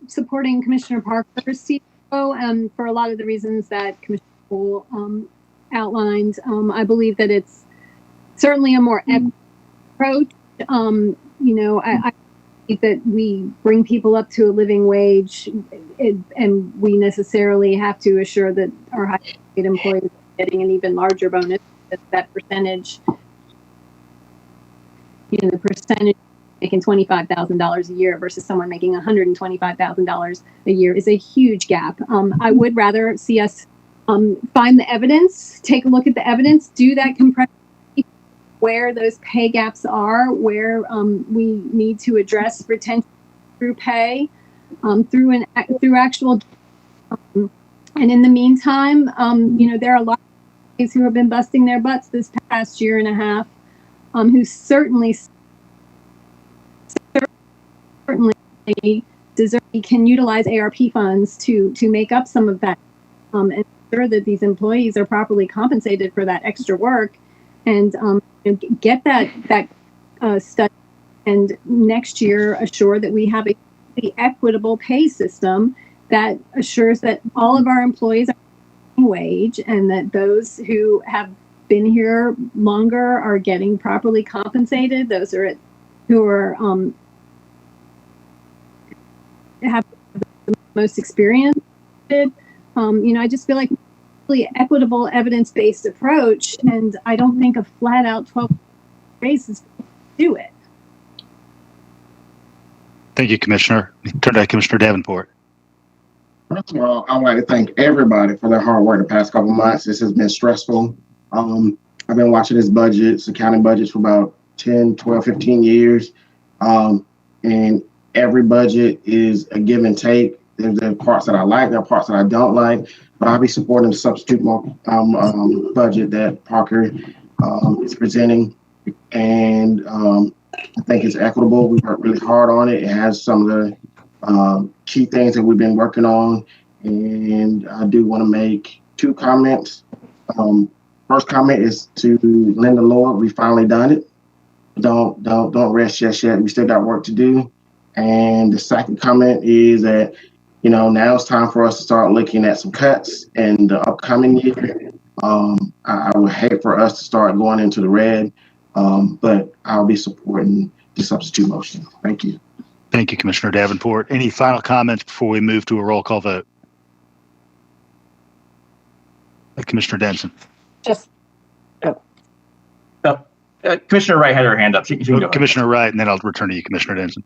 supporting Commissioner Parker's CEO, and for a lot of the reasons that Commissioner Poole outlined. I believe that it's certainly a more equitable approach. I think that we bring people up to a living wage, and we necessarily have to assure that our high-paid employees are getting an even larger bonus. That percentage, the percentage making $25,000 a year versus someone making $125,000 a year is a huge gap. I would rather see us find the evidence, take a look at the evidence, do that compression where those pay gaps are, where we need to address retention through pay, through actual. And in the meantime, there are a lot of employees who have been busting their butts this past year and a half, who certainly can utilize ARP funds to make up some of that, and ensure that these employees are properly compensated for that extra work, and get that study, and next year assure that we have the equitable pay system that assures that all of our employees are getting wage, and that those who have been here longer are getting properly compensated. Those who are have the most experience. I just feel like really equitable, evidence-based approach, and I don't think a flat-out 12 raises do it. Thank you, Commissioner. Turn to Commissioner Davenport. First of all, I would like to thank everybody for their hard work the past couple months. This has been stressful. I've been watching this budget, accounting budgets for about 10, 12, 15 years. And every budget is a give and take. There's parts that I like, there are parts that I don't like, but I'll be supporting the substitute budget that Parker is presenting. And I think it's equitable. We worked really hard on it. It has some of the key things that we've been working on. And I do want to make two comments. First comment is to Linda Lord. We finally done it. Don't rest just yet. We still got work to do. And the second comment is that, now it's time for us to start looking at some cuts in the upcoming year. I would hate for us to start going into the red, but I'll be supporting the substitute motion. Thank you. Thank you, Commissioner Davenport. Any final comments before we move to a roll call vote? Commissioner Denson. Commissioner Wright had her hand up. She can go Commissioner Wright, and then I'll return to you, Commissioner Denson.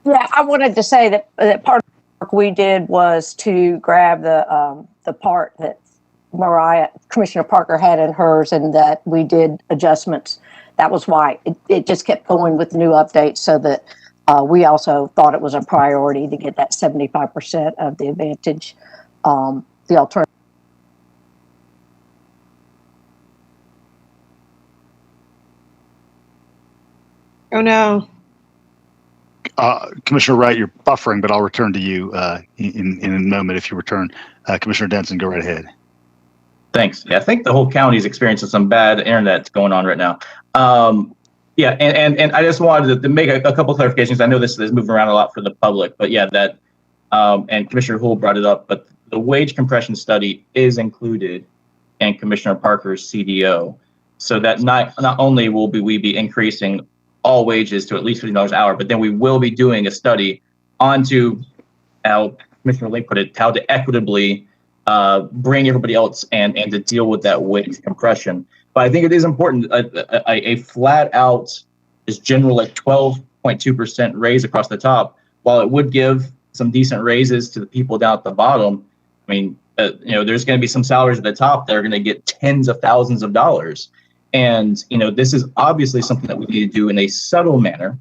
Yeah, I wanted to say that part of the work we did was to grab the part that Commissioner Parker had in hers, and that we did adjustments. That was why it just kept going with new updates, so that we also thought it was a priority to get that 75% of the advantage, the alternative. Oh no. Commissioner Wright, you're buffering, but I'll return to you in a moment if you return. Commissioner Denson, go right ahead. Thanks. Yeah, I think the whole county is experiencing some bad internet going on right now. Yeah, and I just wanted to make a couple clarifications. I know this is moving around a lot for the public, but yeah, that and Commissioner Houle brought it up, but the wage compression study is included in Commissioner Parker's CDO, so that not only will we be increasing all wages to at least $50 an hour, but then we will be doing a study onto how Commissioner Lake put it, how to equitably bring everybody else and to deal with that wage compression. But I think it is important, a flat out is general like 12.2% raise across the top, while it would give some decent raises to the people down at the bottom. I mean, there's going to be some salaries at the top that are going to get tens of thousands of dollars. And, this is obviously something that we need to do in a subtle manner,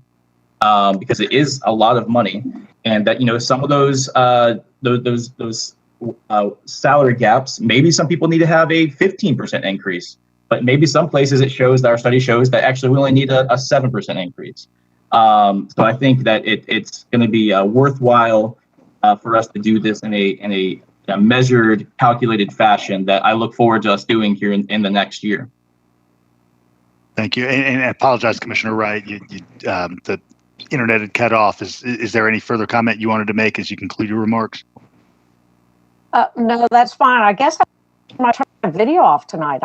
because it is a lot of money, and that, some of those salary gaps, maybe some people need to have a 15% increase, but maybe some places our study shows that actually we only need a 7% increase. So I think that it's going to be worthwhile for us to do this in a measured, calculated fashion that I look forward to us doing here in the next year. Thank you, and I apologize, Commissioner Wright. The internet had cut off. Is there any further comment you wanted to make as you conclude your remarks? No, that's fine. I guess I turned my video off tonight.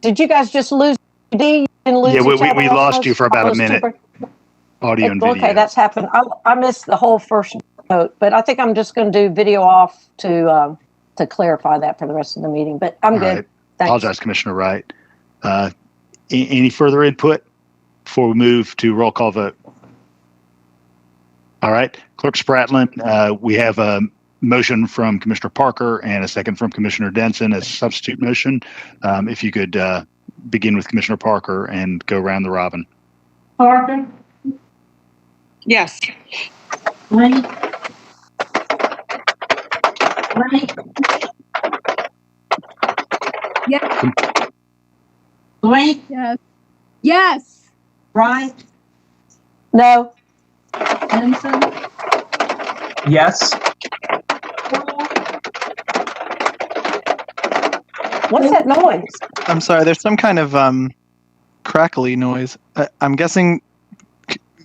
Did you guys just lose D? Yeah, we lost you for about a minute. Audio and video. Okay, that's happened. I missed the whole first vote, but I think I'm just going to do video off to clarify that for the rest of the meeting. But I'm good. Right. Thanks. Apologize, Commissioner Wright. Any further input before we move to roll call vote? All right, Clerk Spratlin, we have a motion from Commissioner Parker and a second from Commissioner Denson as substitute motion. If you could begin with Commissioner Parker and go round the robin. Parker? Yes. Blank? Yes. Blank? Yes. Yes. Wright? No. Denson? Yes. What's that noise? I'm sorry, there's some kind of crackly noise. I'm guessing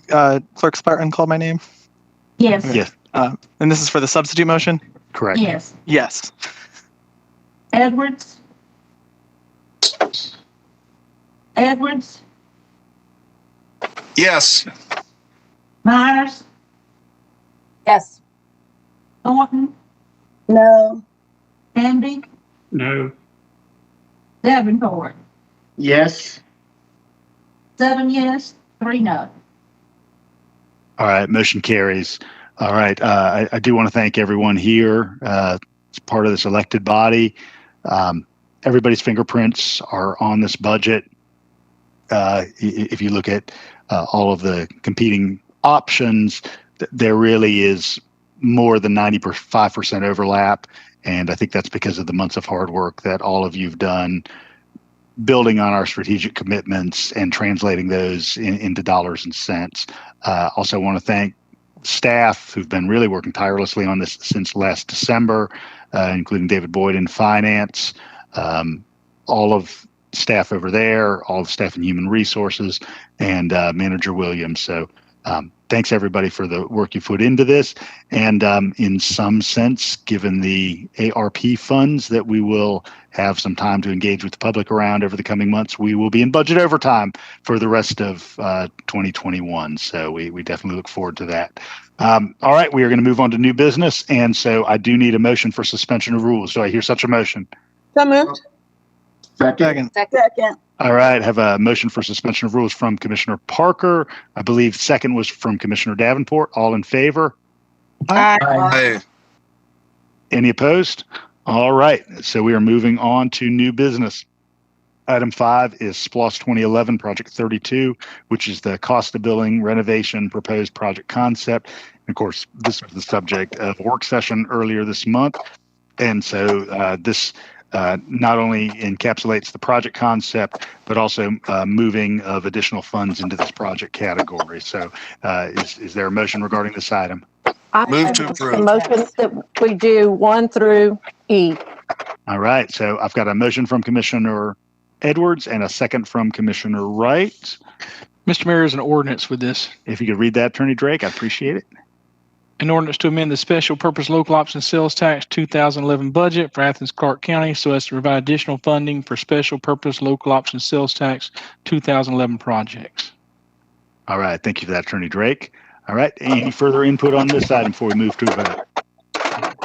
Clerk Spartan called my name? Yes. Yes. And this is for the substitute motion? Correct. Yes. Yes. Edwards? Edwards? Yes. Myers? Yes. Thornton? No. Hamby? No. Davenport? Yes. 7 yes, 3 no. All right, motion carries. All right, I do want to thank everyone here as part of this elected body. Everybody's fingerprints are on this budget. If you look at all of the competing options, there really is more than 95% overlap. And I think that's because of the months of hard work that all of you've done building on our strategic commitments and translating those into dollars and cents. Also want to thank staff who've been really working tirelessly on this since last December, including David Boyd in finance, all of staff over there, all the staff in human resources, and Manager Williams. So thanks everybody for the work you put into this. And in some sense, given the ARP funds that we will have some time to engage with the public around over the coming months, we will be in budget overtime for the rest of 2021. So we definitely look forward to that. All right, we are going to move on to new business. And so I do need a motion for suspension of rules. Do I hear such a motion? So moved. Second. Second. All right, have a motion for suspension of rules from Commissioner Parker. I believe second was from Commissioner Davenport. All in favor? Aye. Any opposed? All right, so we are moving on to new business. Item 5 is SPLOST 2011 Project 32, which is the Costa Building renovation proposed project concept. And of course, this was the subject of a work session earlier this month. And so this not only encapsulates the project concept, but also moving of additional funds into this project category. So is there a motion regarding this item? Move to approve. The motion that we do 1 through E. All right, so I've got a motion from Commissioner Edwards and a second from Commissioner Wright. Mr. Mayor, is an ordinance with this. If you could read that, Attorney Drake, I appreciate it. An ordinance to amend the special purpose local option sales tax 2011 budget for Athens-Clarke County so as to provide additional funding for special purpose local option sales tax 2011 projects. All right, thank you for that, Attorney Drake. All right, any further input on this item before we move to a vote?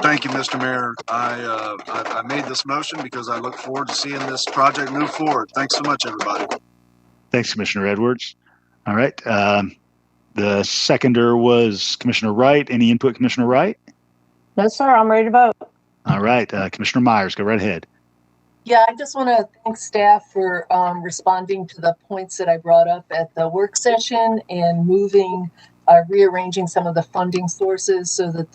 Thank you, Mr. Mayor. I made this motion because I look forward to seeing this project move forward. Thanks so much, everybody. Thanks, Commissioner Edwards. All right, the seconder was Commissioner Wright. Any input, Commissioner Wright? No, sir, I'm ready to vote. All right, Commissioner Myers, go right ahead. Yeah, I just want to thank staff for responding to the points that I brought up at the work session and rearranging some of the funding sources so that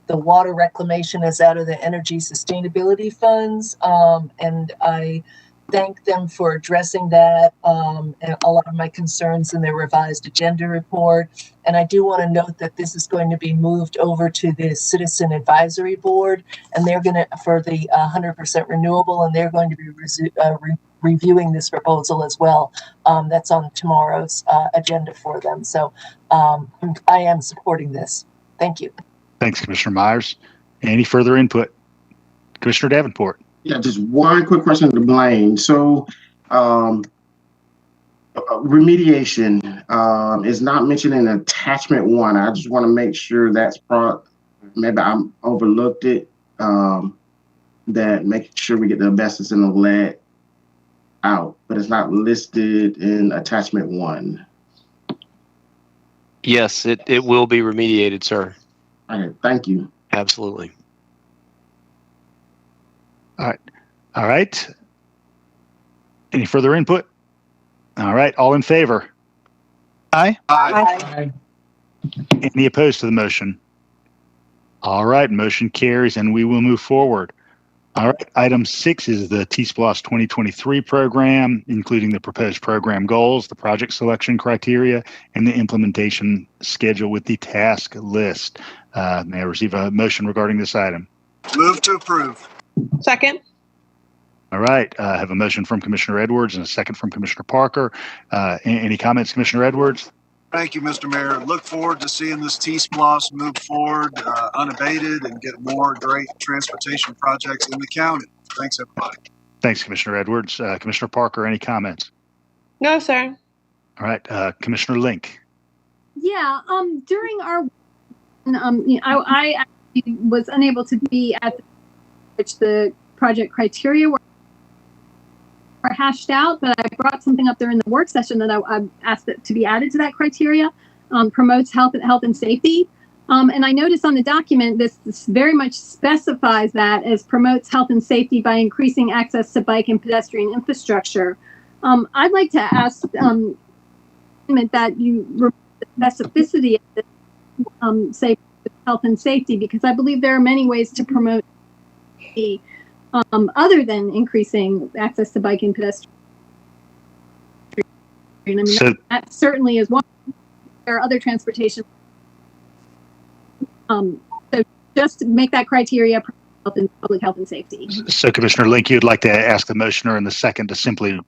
the water reclamation is out of the energy sustainability funds. And I thank them for addressing that and a lot of my concerns in their revised agenda report. And I do want to note that this is going to be moved over to the Citizen Advisory Board, and they're going to, for the 100% renewable, and they're going to be reviewing this proposal as well. That's on tomorrow's agenda for them. So I am supporting this. Thank you. Thanks, Commissioner Myers. Any further input? Commissioner Davenport. Yeah, just one quick question to Blaine. So remediation is not mentioned in attachment 1. I just want to make sure that's maybe I overlooked it, that making sure we get the asbestos and the lead out, but it's not listed in attachment 1. Yes, it will be remediated, sir. Okay, thank you. Absolutely. All right. Any further input? All right, all in favor? Aye. Aye. Any opposed to the motion? All right, motion carries and we will move forward. All right, item 6 is the TSPLOST 2023 program, including the proposed program goals, the project selection criteria, and the implementation schedule with the task list. May I receive a motion regarding this item? Move to approve. Second. All right, I have a motion from Commissioner Edwards and a second from Commissioner Parker. Any comments, Commissioner Edwards? Thank you, Mr. Mayor. Look forward to seeing this TSPLOST move forward unabated and get more great transportation projects in the county. Thanks, everybody. Thanks, Commissioner Edwards. Commissioner Parker, any comments? No, sir. All right, Commissioner Link. Yeah, during our, I actually was unable to be at which the project criteria were hashed out, but I brought something up there in the work session that I asked it to be added to that criteria. promotes health and safety. And I notice on the document, this very much specifies that as promotes health and safety by increasing access to bike and pedestrian infrastructure. I'd like to ask that you remove the specificity of this, say, health and safety, because I believe there are many ways to promote safety, other than increasing access to bike and pedestrian. I mean, that certainly is one. There are other transportation. So just to make that criteria public health and safety. So Commissioner Link, you'd like to ask the motioner in the second to simply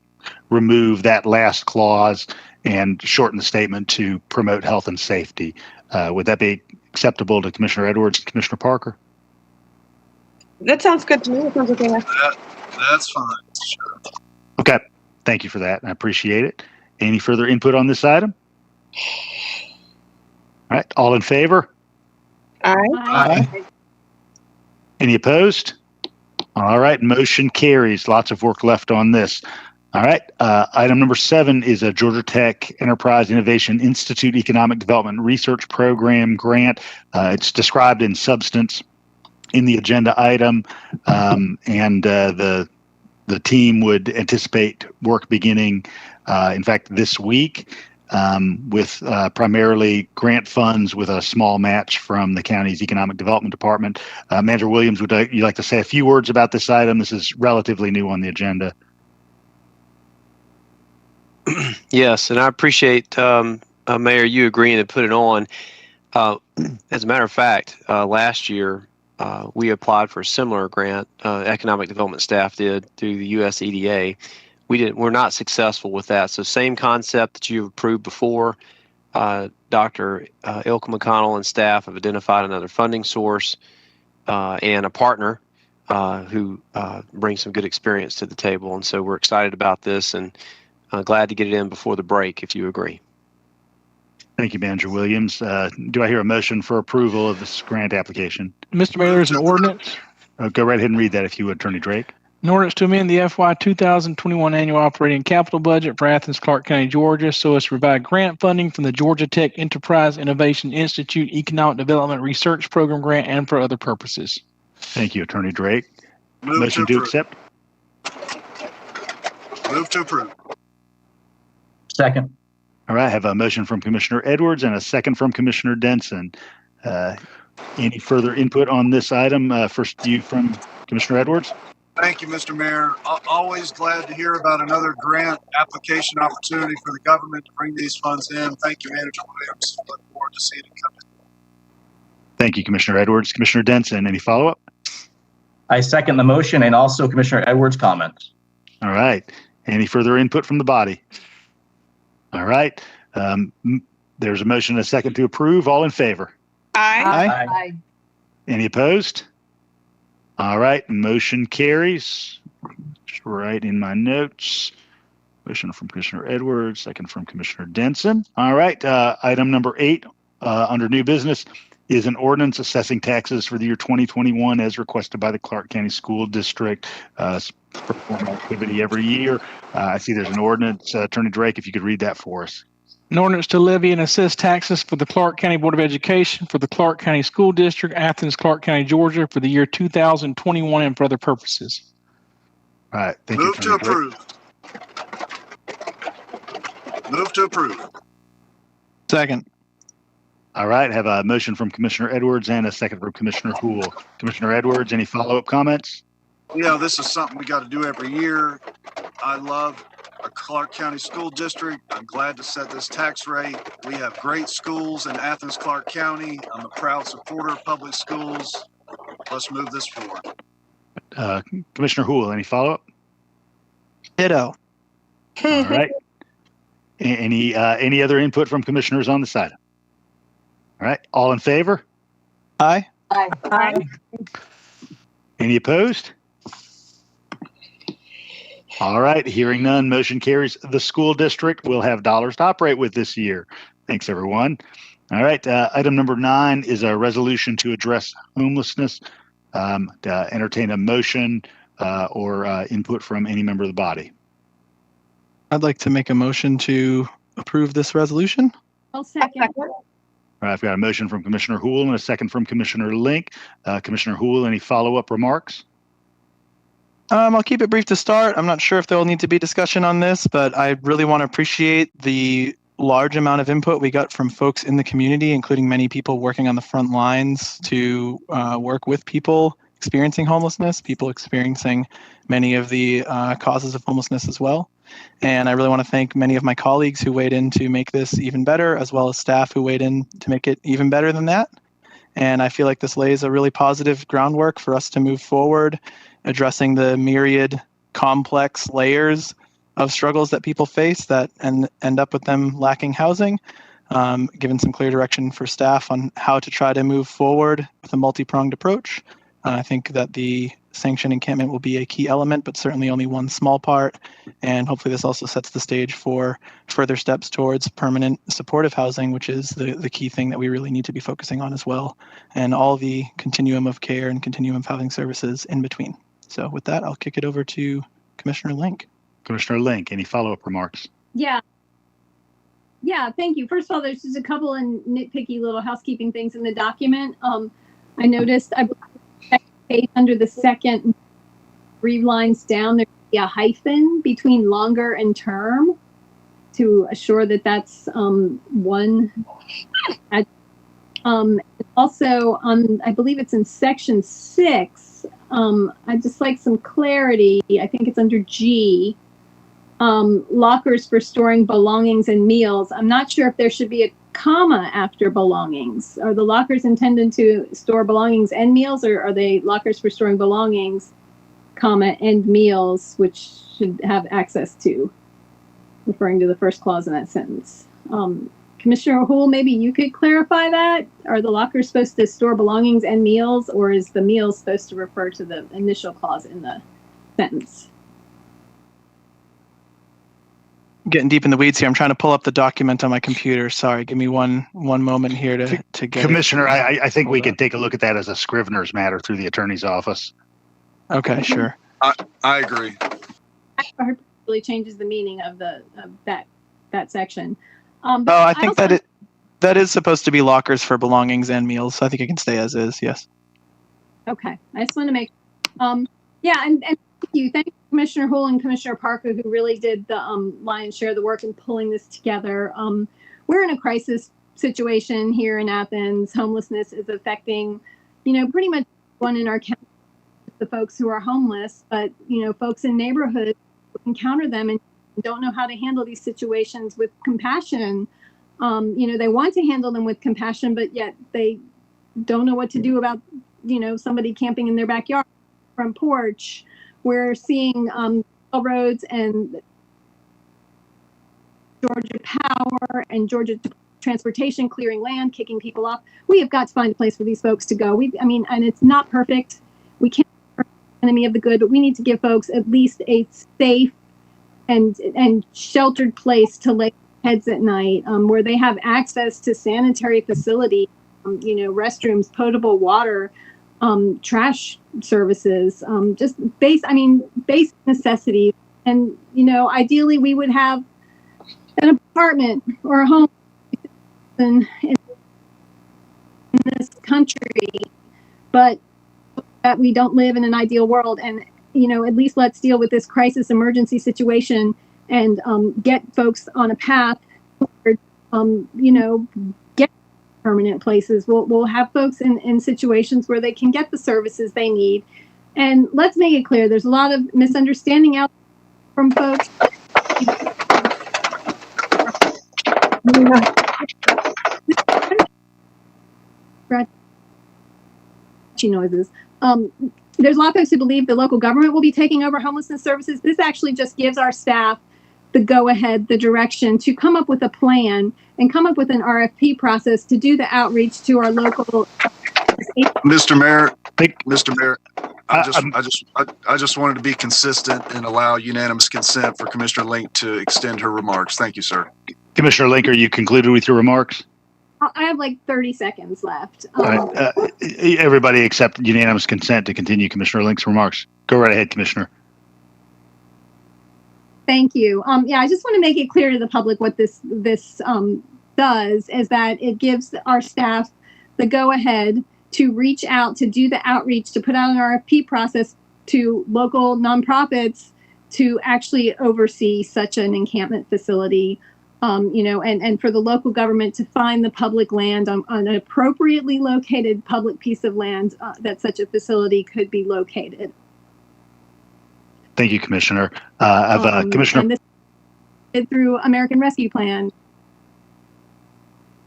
remove that last clause and shorten the statement to promote health and safety. Would that be acceptable to Commissioner Edwards and Commissioner Parker? That sounds good to me. That sounds okay. That's fine. Sure. Okay. Thank you for that. I appreciate it. Any further input on this item? All right. All in favor? Aye. Aye. Any opposed? All right. Motion carries. Lots of work left on this. All right. Item number 7 is a Georgia Tech Enterprise Innovation Institute Economic Development Research Program grant. It's described in substance in the agenda item, and the team would anticipate work beginning, in fact, this week, with primarily grant funds with a small match from the county's Economic Development Department. Manager Williams, would you like to say a few words about this item? This is relatively new on the agenda. Yes, and I appreciate, Mayor, you agreeing to put it on. As a matter of fact, last year, we applied for a similar grant, economic development staff did through the US EDA. We're not successful with that. So same concept that you've approved before. Dr. Ilka McConnell and staff have identified another funding source and a partner who brings some good experience to the table. And so we're excited about this and glad to get it in before the break, if you agree. Thank you, Manager Williams. Do I hear a motion for approval of this grant application? Mr. Mayor, there's an ordinance. Go right ahead and read that if you would, Attorney Drake. An ordinance to amend the FY 2021 annual operating capital budget for Athens-Clarke County, Georgia, so as to provide grant funding from the Georgia Tech Enterprise Innovation Institute Economic Development Research Program grant and for other purposes. Thank you, Attorney Drake. Motion to accept. Move to approve. Second. All right, I have a motion from Commissioner Edwards and a second from Commissioner Denson. Any further input on this item? First view from Commissioner Edwards. Thank you, Mr. Mayor. Always glad to hear about another grant application opportunity for the government to bring these funds in. Thank you, Manager Williams. Look forward to seeing it come in. Thank you, Commissioner Edwards. Commissioner Denson, any follow-up? I second the motion and also Commissioner Edwards' comments. All right. Any further input from the body? All right. There's a motion and a second to approve. All in favor? Aye. Aye. Any opposed? All right. Motion carries. Just write in my notes. Motion from Commissioner Edwards, second from Commissioner Denson. All right. Item number 8 under new business is an ordinance assessing taxes for the year 2021 as requested by the Clarke County School District. Perform activity every year. I see there's an ordinance. Attorney Drake, if you could read that for us. An ordinance to levy and assess taxes for the Clarke County Board of Education for the Clarke County School District, Athens-Clarke County, Georgia, for the year 2021 and for other purposes. All right. Thank Move you, to Attorney approve. Move to approve. Second. All right. I have a motion from Commissioner Edwards and a second from Commissioner Houle. Commissioner Edwards, any follow-up comments? Yeah, this is something we got to do every year. I love a Clarke County School District. I'm glad to set this tax rate. We have great schools in Athens-Clarke County. I'm a proud supporter of public schools. Let's move this forward. Commissioner Houle, any follow-up? Ditto. All right. Any other input from commissioners on this item? All right. All in favor? Aye. Aye. Aye. Any opposed? All right. Hearing none, motion carries. The school district will have dollars to operate with this year. Thanks, everyone. All right. Item number 9 is a resolution to address homelessness. To entertain a motion or input from any member of the body. I'd like to make a motion to approve this resolution. I'll second. All right, I've got a motion from Commissioner Hool and a second from Commissioner Link. Commissioner Hool, any follow-up remarks? I'll keep it brief to start. I'm not sure if there will need to be discussion on this, but I really want to appreciate the large amount of input we got from folks in the community, including many people working on the front lines to work with people experiencing homelessness, people experiencing many of the causes of homelessness as well. And I really want to thank many of my colleagues who weighed in to make this even better, as well as staff who weighed in to make it even better than that. And I feel like this lays a really positive groundwork for us to move forward, addressing the myriad complex layers of struggles that people face that end up with them lacking housing, given some clear direction for staff on how to try to move forward with a multi-pronged approach. I think that the sanction encampment will be a key element, but certainly only one small part. And hopefully this also sets the stage for further steps towards permanent supportive housing, which is the key thing that we really need to be focusing on as well, and all the continuum of care and continuum of housing services in between. So with that, I'll kick it over to Commissioner Link. Commissioner Link, any follow-up remarks? Yeah, thank you. First of all, there's just a couple of nitpicky little housekeeping things in the document. I noticed, I believe under the second 3 lines down, there's a hyphen between longer and term to assure that that's one. Also, I believe it's in section 6. I'd just like some clarity. I think it's under G. Lockers for storing belongings and meals. I'm not sure if there should be a comma after belongings. Are the lockers intended to store belongings and meals, or are they lockers for storing belongings, comma, and meals, which should have access to, referring to the first clause in that sentence? Commissioner Hool, maybe you could clarify that. Are the lockers supposed to store belongings and meals, or is the meals supposed to refer to the initial clause in the sentence? Getting deep in the weeds here. I'm trying to pull up the document on my computer. Sorry, give me one moment here to get Commissioner, I think we could take a look at that as a Scrivener's matter through the attorney's office. Okay, sure. I agree. Really changes the meaning of that section. I think that is supposed to be lockers for belongings and meals. So I think it can stay as is. Yes. Okay. I just want to make. And thank you. Thank you, Commissioner Hool and Commissioner Parker, who really did the lion's share of the work in pulling this together. We're in a crisis situation here in Athens. Homelessness is affecting, pretty much one in our county, the folks who are homeless, but, folks in neighborhoods encounter them and don't know how to handle these situations with compassion. They want to handle them with compassion, but yet they don't know what to do about, somebody camping in their backyard, front porch. We're seeing roads and Georgia Power and Georgia Transportation clearing land, kicking people off. We have got to find a place for these folks to go. And it's not perfect. We can't be the enemy of the good, but we need to give folks at least a safe and sheltered place to lay heads at night, where they have access to sanitary facilities, restrooms, potable water, trash services, just basic necessities. And, ideally we would have an apartment or a home in this country, but that we don't live in an ideal world. And, at least let's deal with this crisis emergency situation and get folks on a path toward, get permanent places. We'll have folks in situations where they can get the services they need. And let's make it clear, there's a lot of misunderstanding out from folks. Noises. There's a lot of folks who believe the local government will be taking over homelessness services. This actually just gives our staff the go-ahead, the direction to come up with a plan and come up with an RFP process to do the outreach to our local. Mr. Mayor, I just wanted to be consistent and allow unanimous consent for Commissioner Link to extend her remarks. Thank you, sir. Commissioner Link, are you concluded with your remarks? I have like 30 seconds left. Everybody accept unanimous consent to continue Commissioner Link's remarks. Go right ahead, Commissioner. Thank you. I just want to make it clear to the public what this does is that it gives our staff the go-ahead to reach out, to do the outreach, to put out an RFP process to local nonprofits to actually oversee such an encampment facility, and for the local government to find the public land on an appropriately located public piece of land that such a facility could be located. Thank you, Commissioner. Commissioner. And this through American Rescue Plan.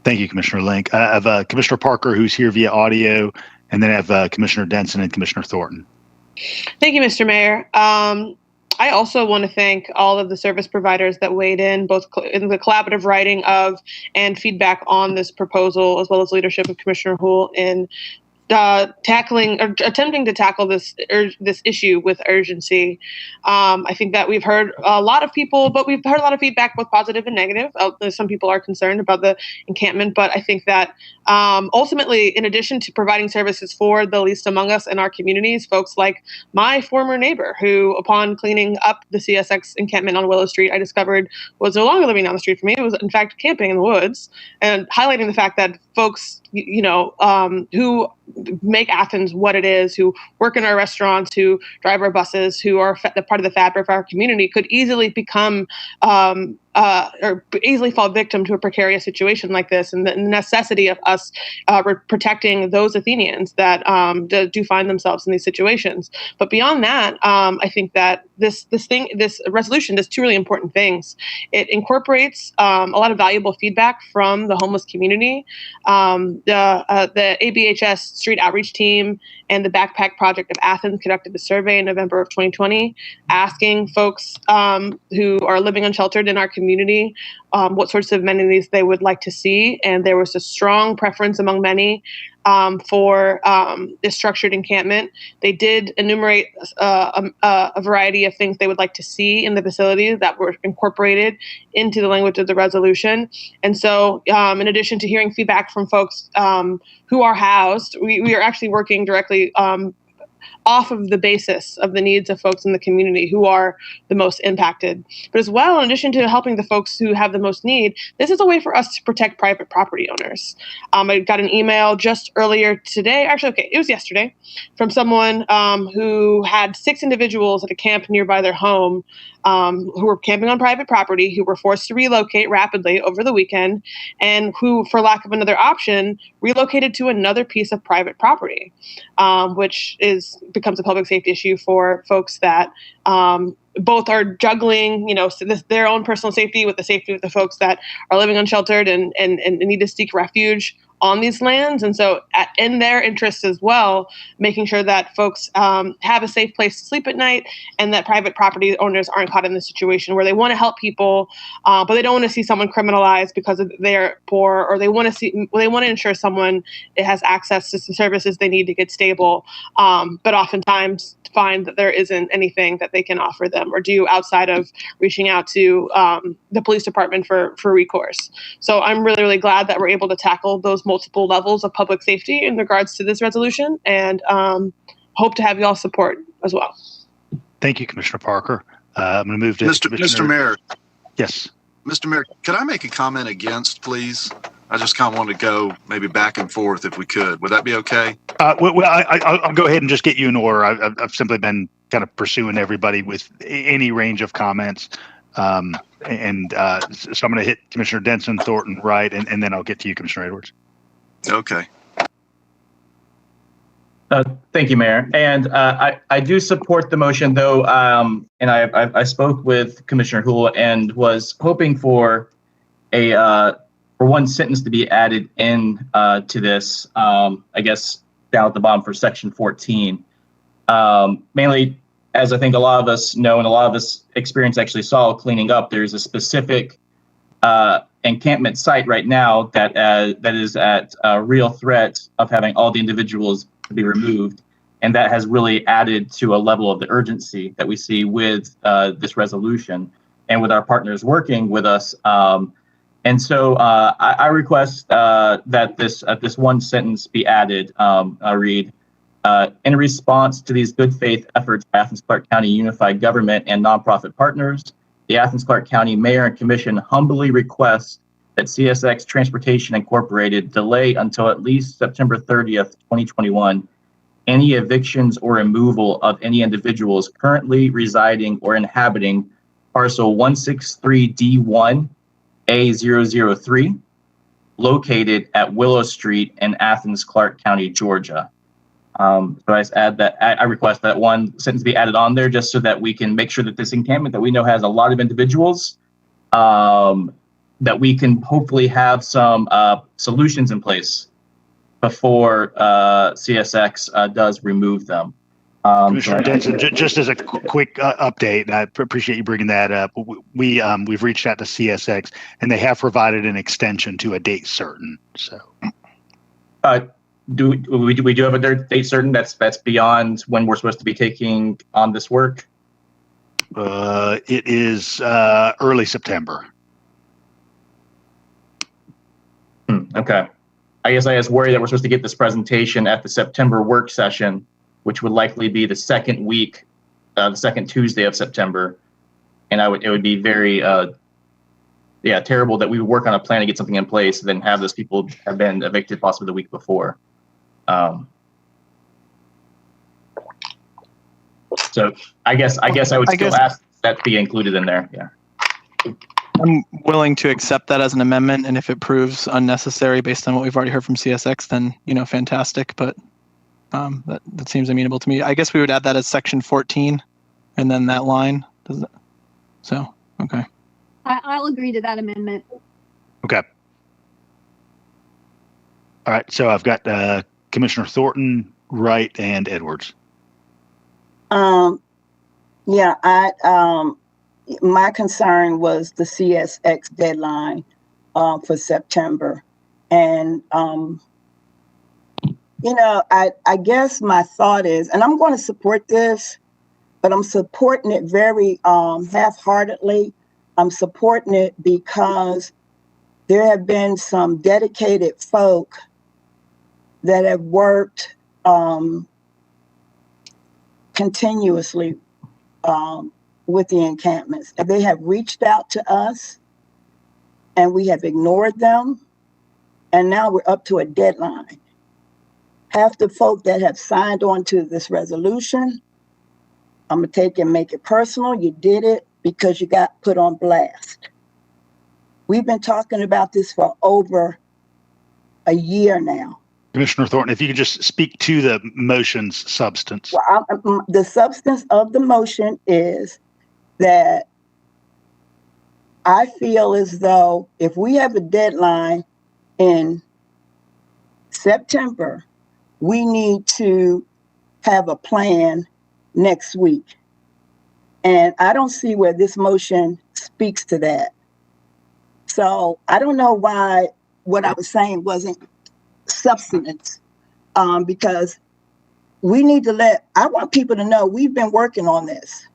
Thank you, Commissioner Link. I have Commissioner Parker, who's here via audio, and then I have Commissioner Denson and Commissioner Thornton. Thank you, Mr. Mayor. I also want to thank all of the service providers that weighed in, both in the collaborative writing of and feedback on this proposal, as well as leadership of Commissioner Houle in attempting to tackle this issue with urgency. I think that we've heard a lot of people, but we've heard a lot of feedback, both positive and negative. Some people are concerned about the encampment, but I think that ultimately, in addition to providing services for the least among us in our communities, folks like my former neighbor, who upon cleaning up the CSX encampment on Willow Street, I discovered was no longer living down the street from me. It was in fact camping in the woods, and highlighting the fact that folks, who make Athens what it is, who work in our restaurants, who drive our buses, who are part of the fabric of our community, could easily become or easily fall victim to a precarious situation like this, and the necessity of us protecting those Athenians that do find themselves in these situations. But beyond that, I think that this resolution does two really important things. It incorporates a lot of valuable feedback from the homeless community. The ABHS Street Outreach Team and the Backpack Project of Athens conducted a survey in November of 2020, asking folks who are living unsheltered in our community what sorts of amenities they would like to see. And there was a strong preference among many for this structured encampment. They did enumerate a variety of things they would like to see in the facility that were incorporated into the language of the resolution. And so in addition to hearing feedback from folks who are housed, we are actually working directly off of the basis of the needs of folks in the community who are the most impacted. But as well, in addition to helping the folks who have the most need, this is a way for us to protect private property owners. I got an email just earlier today, it was yesterday, from someone who had 6 individuals at a camp nearby their home who were camping on private property, who were forced to relocate rapidly over the weekend, and who, for lack of another option, relocated to another piece of private property, which becomes a public safety issue for folks that both are juggling, their own personal safety with the safety of the folks that are living unsheltered and need to seek refuge on these lands. And so in their interest as well, making sure that folks have a safe place to sleep at night, and that private property owners aren't caught in this situation where they want to help people, but they don't want to see someone criminalized because they're poor, or they want to ensure someone has access to the services they need to get stable, but oftentimes find that there isn't anything that they can offer them or do outside of reaching out to the police department for recourse. So I'm really, really glad that we're able to tackle those multiple levels of public safety in regards to this resolution, and hope to have you all support as well. Thank you, Commissioner Parker. I'm going to move to Mr. Mayor. Yes. Mr. Mayor, could I make a comment against, please? I just kind of want to go maybe back and forth if we could. Would that be okay? I'll go ahead and just get you in order. I've simply been kind of pursuing everybody with any range of comments. So I'm going to hit Commissioner Denson, Thornton, Wright, and then I'll get to you, Commissioner Edwards. Okay. Thank you, Mayor. And I do support the motion, though, and I spoke with Commissioner Houle and was hoping for for one sentence to be added in to this, I guess down at the bottom for section 14. Mainly, as I think a lot of us know and a lot of us experience actually saw cleaning up, there's a specific encampment site right now that is at real threat of having all the individuals to be removed. And that has really added to a level of the urgency that we see with this resolution and with our partners working with us. And so I request that this one sentence be added. I read, in response to these good faith efforts by Athens-Clarke County Unified Government and nonprofit partners, the Athens-Clarke County Mayor and Commission humbly request that CSX Transportation Incorporated delay until at least September 30th, 2021, any evictions or removal of any individuals currently residing or inhabiting parcel 163D1A003, located at Willow Street in Athens, Clarke County, Georgia. So I request that one sentence be added on there just so that we can make sure that this encampment that we know has a lot of individuals, that we can hopefully have some solutions in place before CSX does remove them. Commissioner Denson, just as a quick update, and I appreciate you bringing that up. We've reached out to CSX, and they have provided an extension to a date certain. So, do we have a date certain that's beyond when we're supposed to be taking on this work? It is early September. Okay. I guess I was worried that we're supposed to get this presentation at the September work session, which would likely be the second week, the second Tuesday of September. And it would be very, terrible that we would work on a plan to get something in place and then have those people have been evicted possibly the week before. So I guess I would still ask that be included in there. Yeah. I'm willing to accept that as an amendment, and if it proves unnecessary based on what we've already heard from CSX, then fantastic. But that seems amenable to me. I guess we would add that as section 14, and then that line. Does it? So okay. I'll agree to that amendment. Okay. All right. So I've got Commissioner Thornton, Wright, and Edwards. My concern was the CSX deadline for September. And, I guess my thought is, and I'm going to support this, but I'm supporting it very half-heartedly. I'm supporting it because there have been some dedicated folk that have worked continuously with the encampments. And they have reached out to us and we have ignored them. And now we're up to a deadline. Half the folk that have signed on to this resolution, I'm going to take and make it personal. You did it because you got put on blast. We've been talking about this for over a year now. Commissioner Thornton, if you could just speak to the motion's substance. Well, the substance of the motion is that I feel as though if we have a deadline in September, we need to have a plan next week. And I don't see where this motion speaks to that. So I don't know why what I was saying wasn't substance, because we need to I want people to know we've been working on this.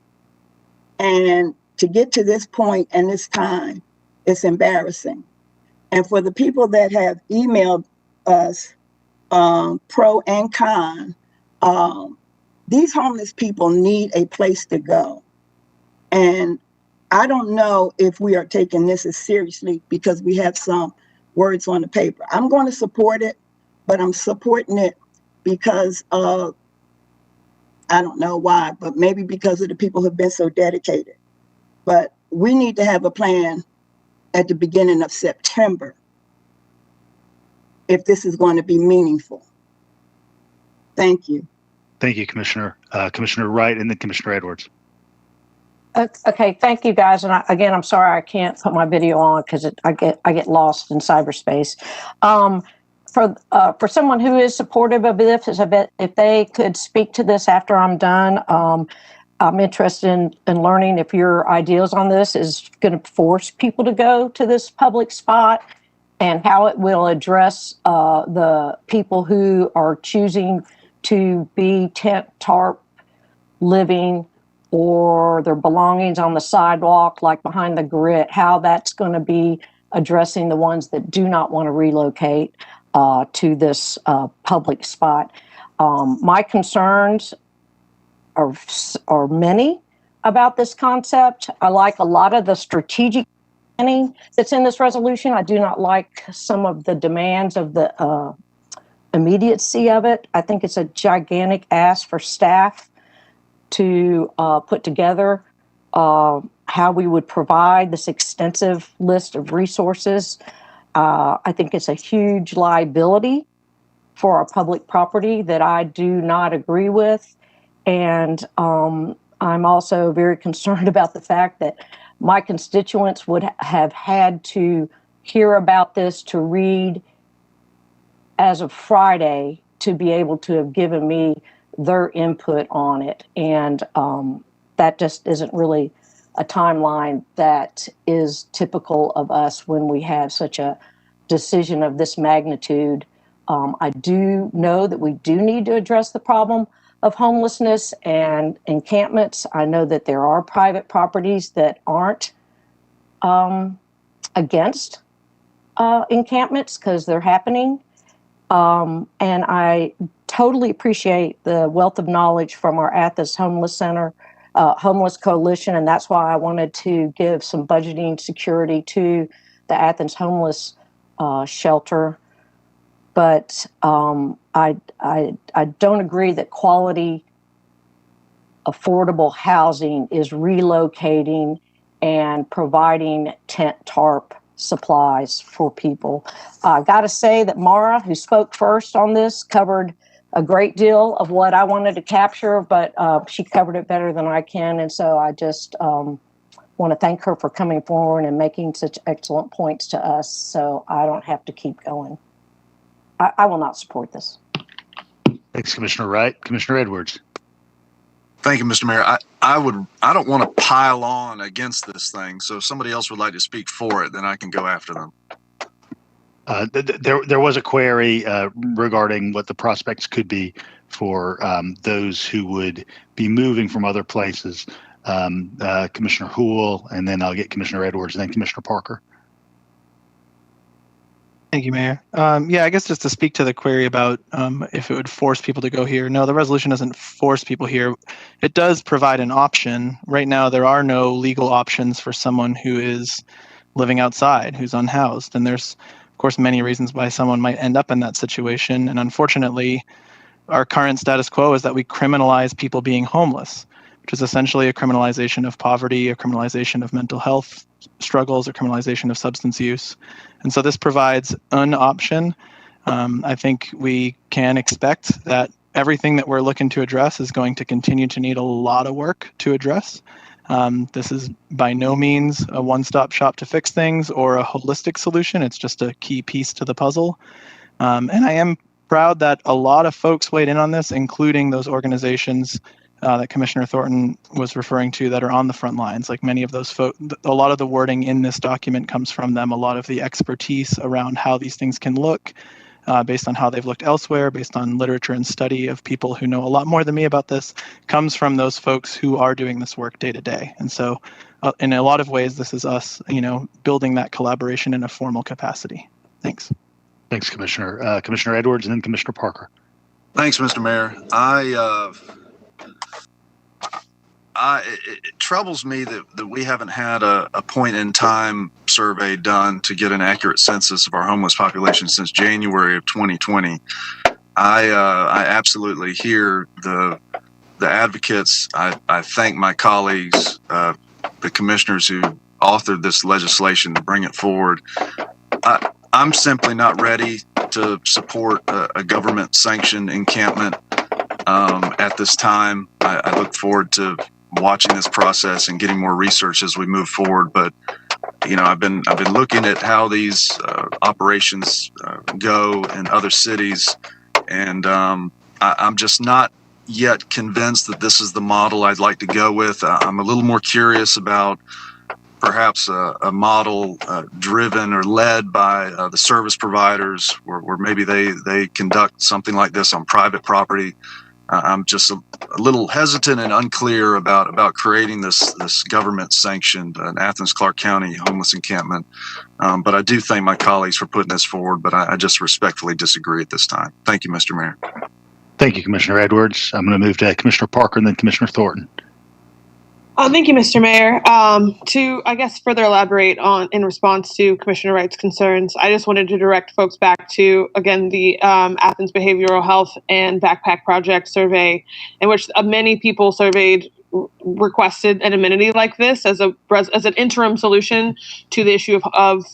And to get to this point and this time, it's embarrassing. And for the people that have emailed us, pro and con, these homeless people need a place to go. And I don't know if we are taking this as seriously because we have some words on the paper. I'm going to support it, but I'm supporting it because of, I don't know why, but maybe because of the people who've been so dedicated. But we need to have a plan at the beginning of September if this is going to be meaningful. Thank you. Thank you, Commissioner. Commissioner Wright and then Commissioner Edwards. Okay, thank you guys. And again, I'm sorry I can't put my video on because I get lost in cyberspace. For someone who is supportive of this, if they could speak to this after I'm done, I'm interested in learning if your ideas on this is going to force people to go to this public spot and how it will address the people who are choosing to be tent tarp living or their belongings on the sidewalk, like behind the grit, how that's going to be addressing the ones that do not want to relocate to this public spot. My concerns are many about this concept. I like a lot of the strategic planning that's in this resolution. I do not like some of the demands of the immediacy of it. I think it's a gigantic ask for staff to put together how we would provide this extensive list of resources. I think it's a huge liability for our public property that I do not agree with. And I'm also very concerned about the fact that my constituents would have had to hear about this to read as of Friday to be able to have given me their input on it. And that just isn't really a timeline that is typical of us when we have such a decision of this magnitude. I do know that we do need to address the problem of homelessness and encampments. I know that there are private properties that aren't against encampments because they're happening. And I totally appreciate the wealth of knowledge from our Athens Homeless Center, Homeless Coalition, and that's why I wanted to give some budgeting security to the Athens Homeless Shelter. But I don't agree that quality, affordable housing is relocating and providing tent tarp supplies for people. I got to say that Mara, who spoke first on this, covered a great deal of what I wanted to capture, but she covered it better than I can. And so I just want to thank her for coming forward and making such excellent points to us so I don't have to keep going. I will not support this. Thanks, Commissioner Wright. Commissioner Edwards. Thank you, Mr. Mayor. I don't want to pile on against this thing. So if somebody else would like to speak for it, then I can go after them. There was a query regarding what the prospects could be for those who would be moving from other places. Commissioner Houle, and then I'll get Commissioner Edwards, and then Commissioner Parker. Thank you, Mayor. Yeah, I guess just to speak to the query about if it would force people to go here. No, the resolution doesn't force people here. It does provide an option. Right now, there are no legal options for someone who is living outside, who's unhoused. And there's, of course, many reasons why someone might end up in that situation. And unfortunately, our current status quo is that we criminalize people being homeless, which is essentially a criminalization of poverty, a criminalization of mental health struggles, a criminalization of substance use. And so this provides an option. I think we can expect that everything that we're looking to address is going to continue to need a lot of work to address. This is by no means a one-stop shop to fix things or a holistic solution. It's just a key piece to the puzzle. And I am proud that a lot of folks weighed in on this, including those organizations that Commissioner Thornton was referring to that are on the front lines. Like many of those folks, a lot of the wording in this document comes from them. A lot of the expertise around how these things can look based on how they've looked elsewhere, based on literature and study of people who know a lot more than me about this, comes from those folks who are doing this work day to day. And so in a lot of ways, this is us, building that collaboration in a formal capacity. Thanks. Thanks, Commissioner. Commissioner Edwards and then Commissioner Parker. Thanks, Mr. Mayor. It troubles me that we haven't had a point in time survey done to get an accurate census of our homeless population since January of 2020. I absolutely hear the advocates. I thank my colleagues, the commissioners who authored this legislation to bring it forward. I'm simply not ready to support a government sanctioned encampment at this time. I look forward to watching this process and getting more research as we move forward. But I've been looking at how these operations go in other cities, and I'm just not yet convinced that this is the model I'd like to go with. I'm a little more curious about perhaps a model driven or led by the service providers, where maybe they conduct something like this on private property. I'm just a little hesitant and unclear about creating this government-sanctioned Athens-Clarke County homeless encampment. But I do thank my colleagues for putting this forward, but I just respectfully disagree at this time. Thank you, Mr. Mayor. Thank you, Commissioner Edwards. I'm going to move to Commissioner Parker and then Commissioner Thornton. Thank you, Mr. Mayor. To, I guess, further elaborate on in response to Commissioner Wright's concerns, I just wanted to direct folks back to, again, the Athens Behavioral Health and Backpack Project survey, in which many people surveyed requested an amenity like this as an interim solution to the issue of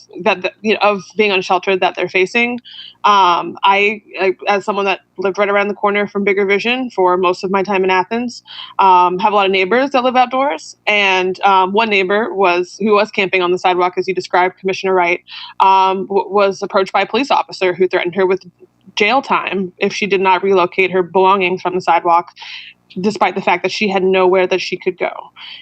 being unsheltered that they're facing. I, as someone that lived right around the corner from Bigger Vision for most of my time in Athens, have a lot of neighbors that live outdoors. And one neighbor who was camping on the sidewalk, as you described, Commissioner Wright, was approached by a police officer who threatened her with jail time if she did not relocate her belongings from the sidewalk, despite the fact that she had nowhere that she could go.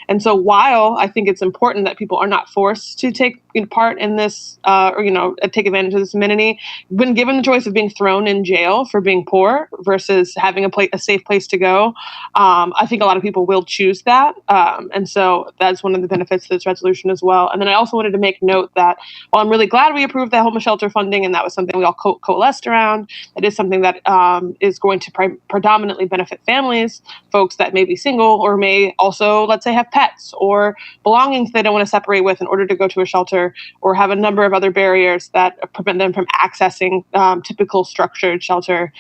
And so while I think it's important that people are not forced to take part in this, take advantage of this amenity, when given the choice of being thrown in jail for being poor versus having a safe place to go, I think a lot of people will choose that. And so that's one of the benefits of this resolution as well. And then I also wanted to make note that while I'm really glad we approved that homeless shelter funding, and that was something we all coalesced around, it is something that is going to predominantly benefit families, folks that may be single or may also, let's say, have pets or belongings they don't want to separate with in order to go to a shelter, or have a number of other barriers that prevent them from accessing typical structured shelter,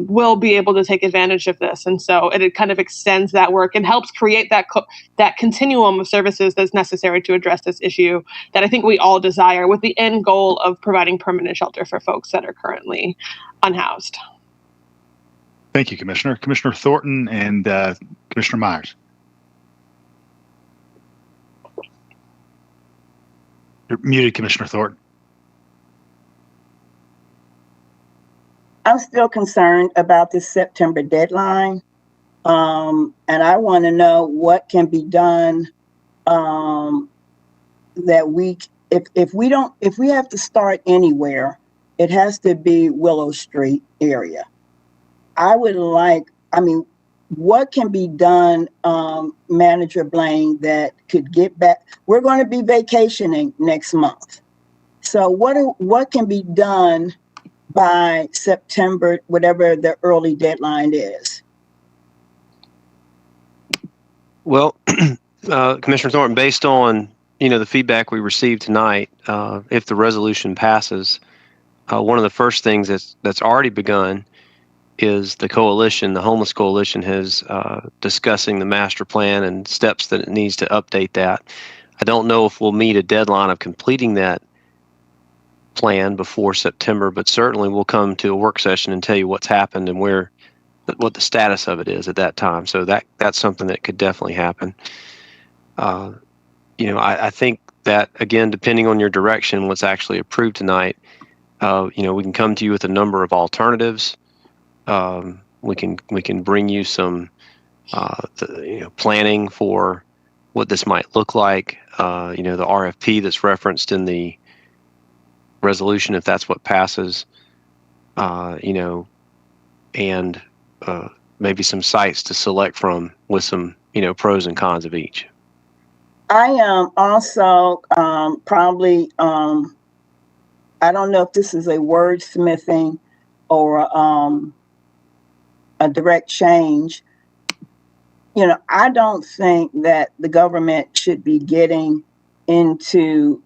will be able to take advantage of this. And so it kind of extends that work and helps create that continuum of services that's necessary to address this issue that I think we all desire, with the end goal of providing permanent shelter for folks that are currently unhoused. Thank you, Commissioner. Commissioner Thornton and Commissioner Myers. You're muted, Commissioner Thornton. I'm still concerned about this September deadline. And I want to know what can be done that if we have to start anywhere, it has to be Willow Street area. What can be done, Manager Blaine, that could get back? We're going to be vacationing next month. So what can be done by September, whatever the early deadline is? Well, Commissioner Thornton, based on the feedback we received tonight, if the resolution passes, one of the first things that's already begun is the Homeless Coalition has discussing the master plan and steps that it needs to update that. I don't know if we'll meet a deadline of completing that plan before September, but certainly we'll come to a work session and tell you what's happened and what the status of it is at that time. So that's something that could definitely happen. I think that, again, depending on your direction, what's actually approved tonight, we can come to you with a number of alternatives. We can bring you some planning for what this might look like. The RFP that's referenced in the resolution, if that's what passes, and maybe some sites to select from with some pros and cons of each. I am also probably I don't know if this is a wordsmithing or a direct change. I don't think that the government should be getting into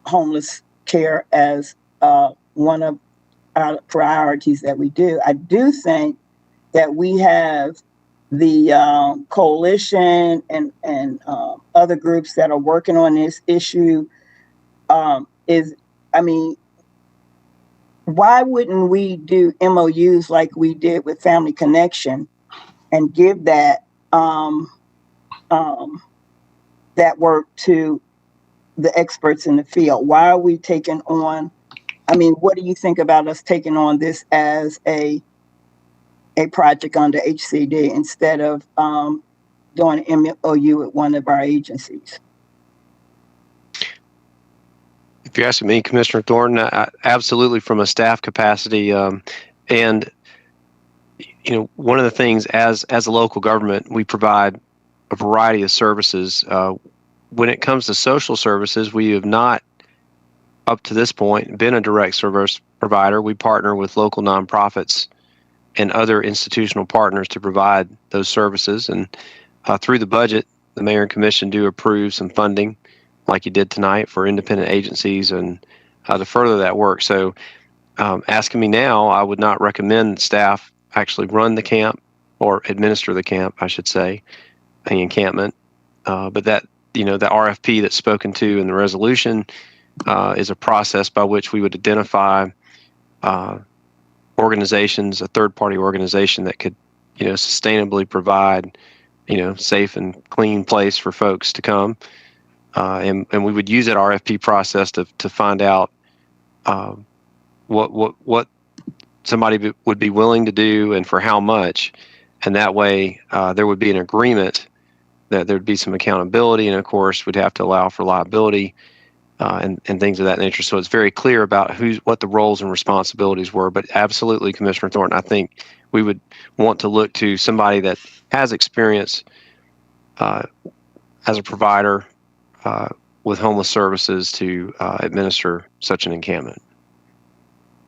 homeless care as one of our priorities that we do. I do think that we have the coalition and other groups that are working on this issue. Why wouldn't we do MOUs like we did with Family Connection and give that that work to the experts in the field? Why are we taking on? What do you think about us taking on this as a project under HCD instead of doing an MOU with one of our agencies? If you're asking me, Commissioner Thornton, absolutely from a staff capacity, and one of the things as a local government, we provide a variety of services. When it comes to social services, we have not, up to this point, been a direct service provider. We partner with local nonprofits and other institutional partners to provide those services. And through the budget the mayor and commission do approve some funding, like you did tonight, for independent agencies and to further that work. So asking me now, I would not recommend staff actually run the camp or administer the camp, I should say, the encampment. But that, the RFP that's spoken to in the resolution is a process by which we would identify organizations, a third-party organization that could, sustainably provide, safe and clean place for folks to come. And we would use that RFP process to find out what somebody would be willing to do and for how much. And that way there would be an agreement that there'd be some accountability, and of course we'd have to allow for liability and things of that nature. So it's very clear about what the roles and responsibilities were. But absolutely, Commissioner Thornton, I think we would want to look to somebody that has experience as a provider with homeless services to administer such an encampment.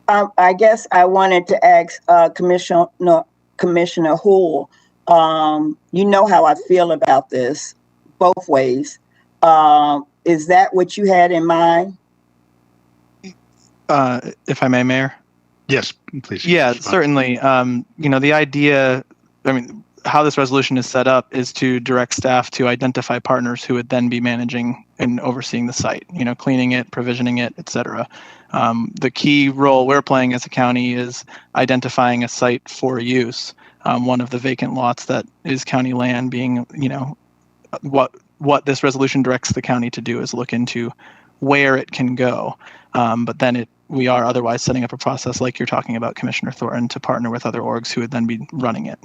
I guess I wanted to ask Commissioner Houle. You know how I feel about this both ways. Is that what you had in mind? If I may, Mayor? Yes, please. Yeah, certainly. The idea, how this resolution is set up is to direct staff to identify partners who would then be managing and overseeing the site, cleaning it, provisioning it, et cetera. The key role we're playing as a county is identifying a site for use. One of the vacant lots that is county land being, what this resolution directs the county to do is look into where it can go. But then we are otherwise setting up a process like you're talking about, Commissioner Thornton, to partner with other orgs who would then be running it.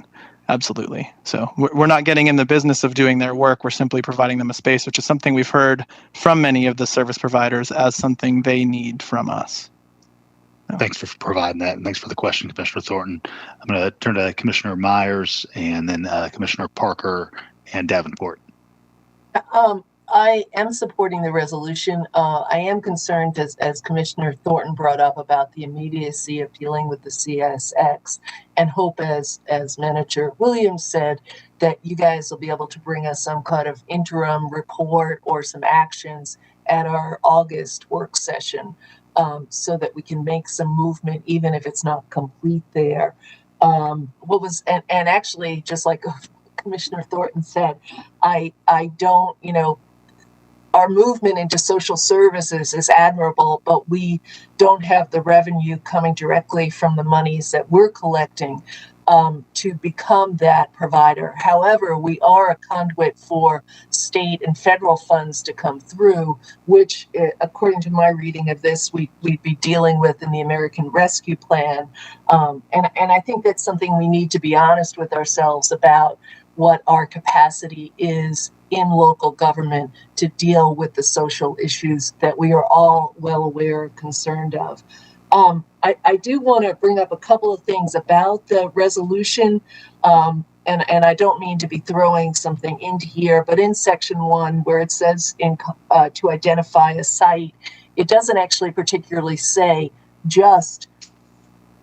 Absolutely. So we're not getting in the business of doing their work. We're simply providing them a space, which is something we've heard from many of the service providers as something they need from us. Thanks for providing that, and thanks for the question, Commissioner Thornton. I'm going to turn to Commissioner Myers and then Commissioner Parker and Davenport. I am supporting the resolution. I am concerned, as Commissioner Thornton brought up, about the immediacy of dealing with the CSX, and hope, as Manager Williams said, that you guys will be able to bring us some kind of interim report or some actions at our August work session, so that we can make some movement, even if it's not complete there. And actually, just like Commissioner Thornton said, I don't, our movement into social services is admirable, but we don't have the revenue coming directly from the monies that we're collecting to become that provider. However, we are a conduit for state and federal funds to come through, which, according to my reading of this, we'd be dealing with in the American Rescue Plan. And I think that's something we need to be honest with ourselves about, what our capacity is in local government to deal with the social issues that we are all well aware and concerned of. I do want to bring up a couple of things about the resolution, and I don't mean to be throwing something into here, but in section 1, where it says to identify a site, it doesn't actually particularly say just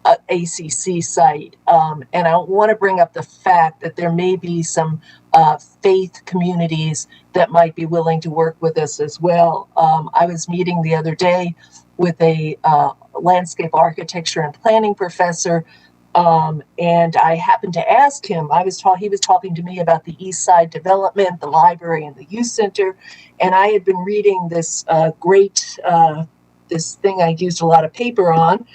a ACC site. And I want to bring up the fact that there may be some faith communities that might be willing to work with us as well. I was meeting the other day with a landscape architecture and planning professor, and I happened to ask him, he was talking to me about the East Side development, the library and the youth center, and I had been reading this this thing I used a lot of paper on,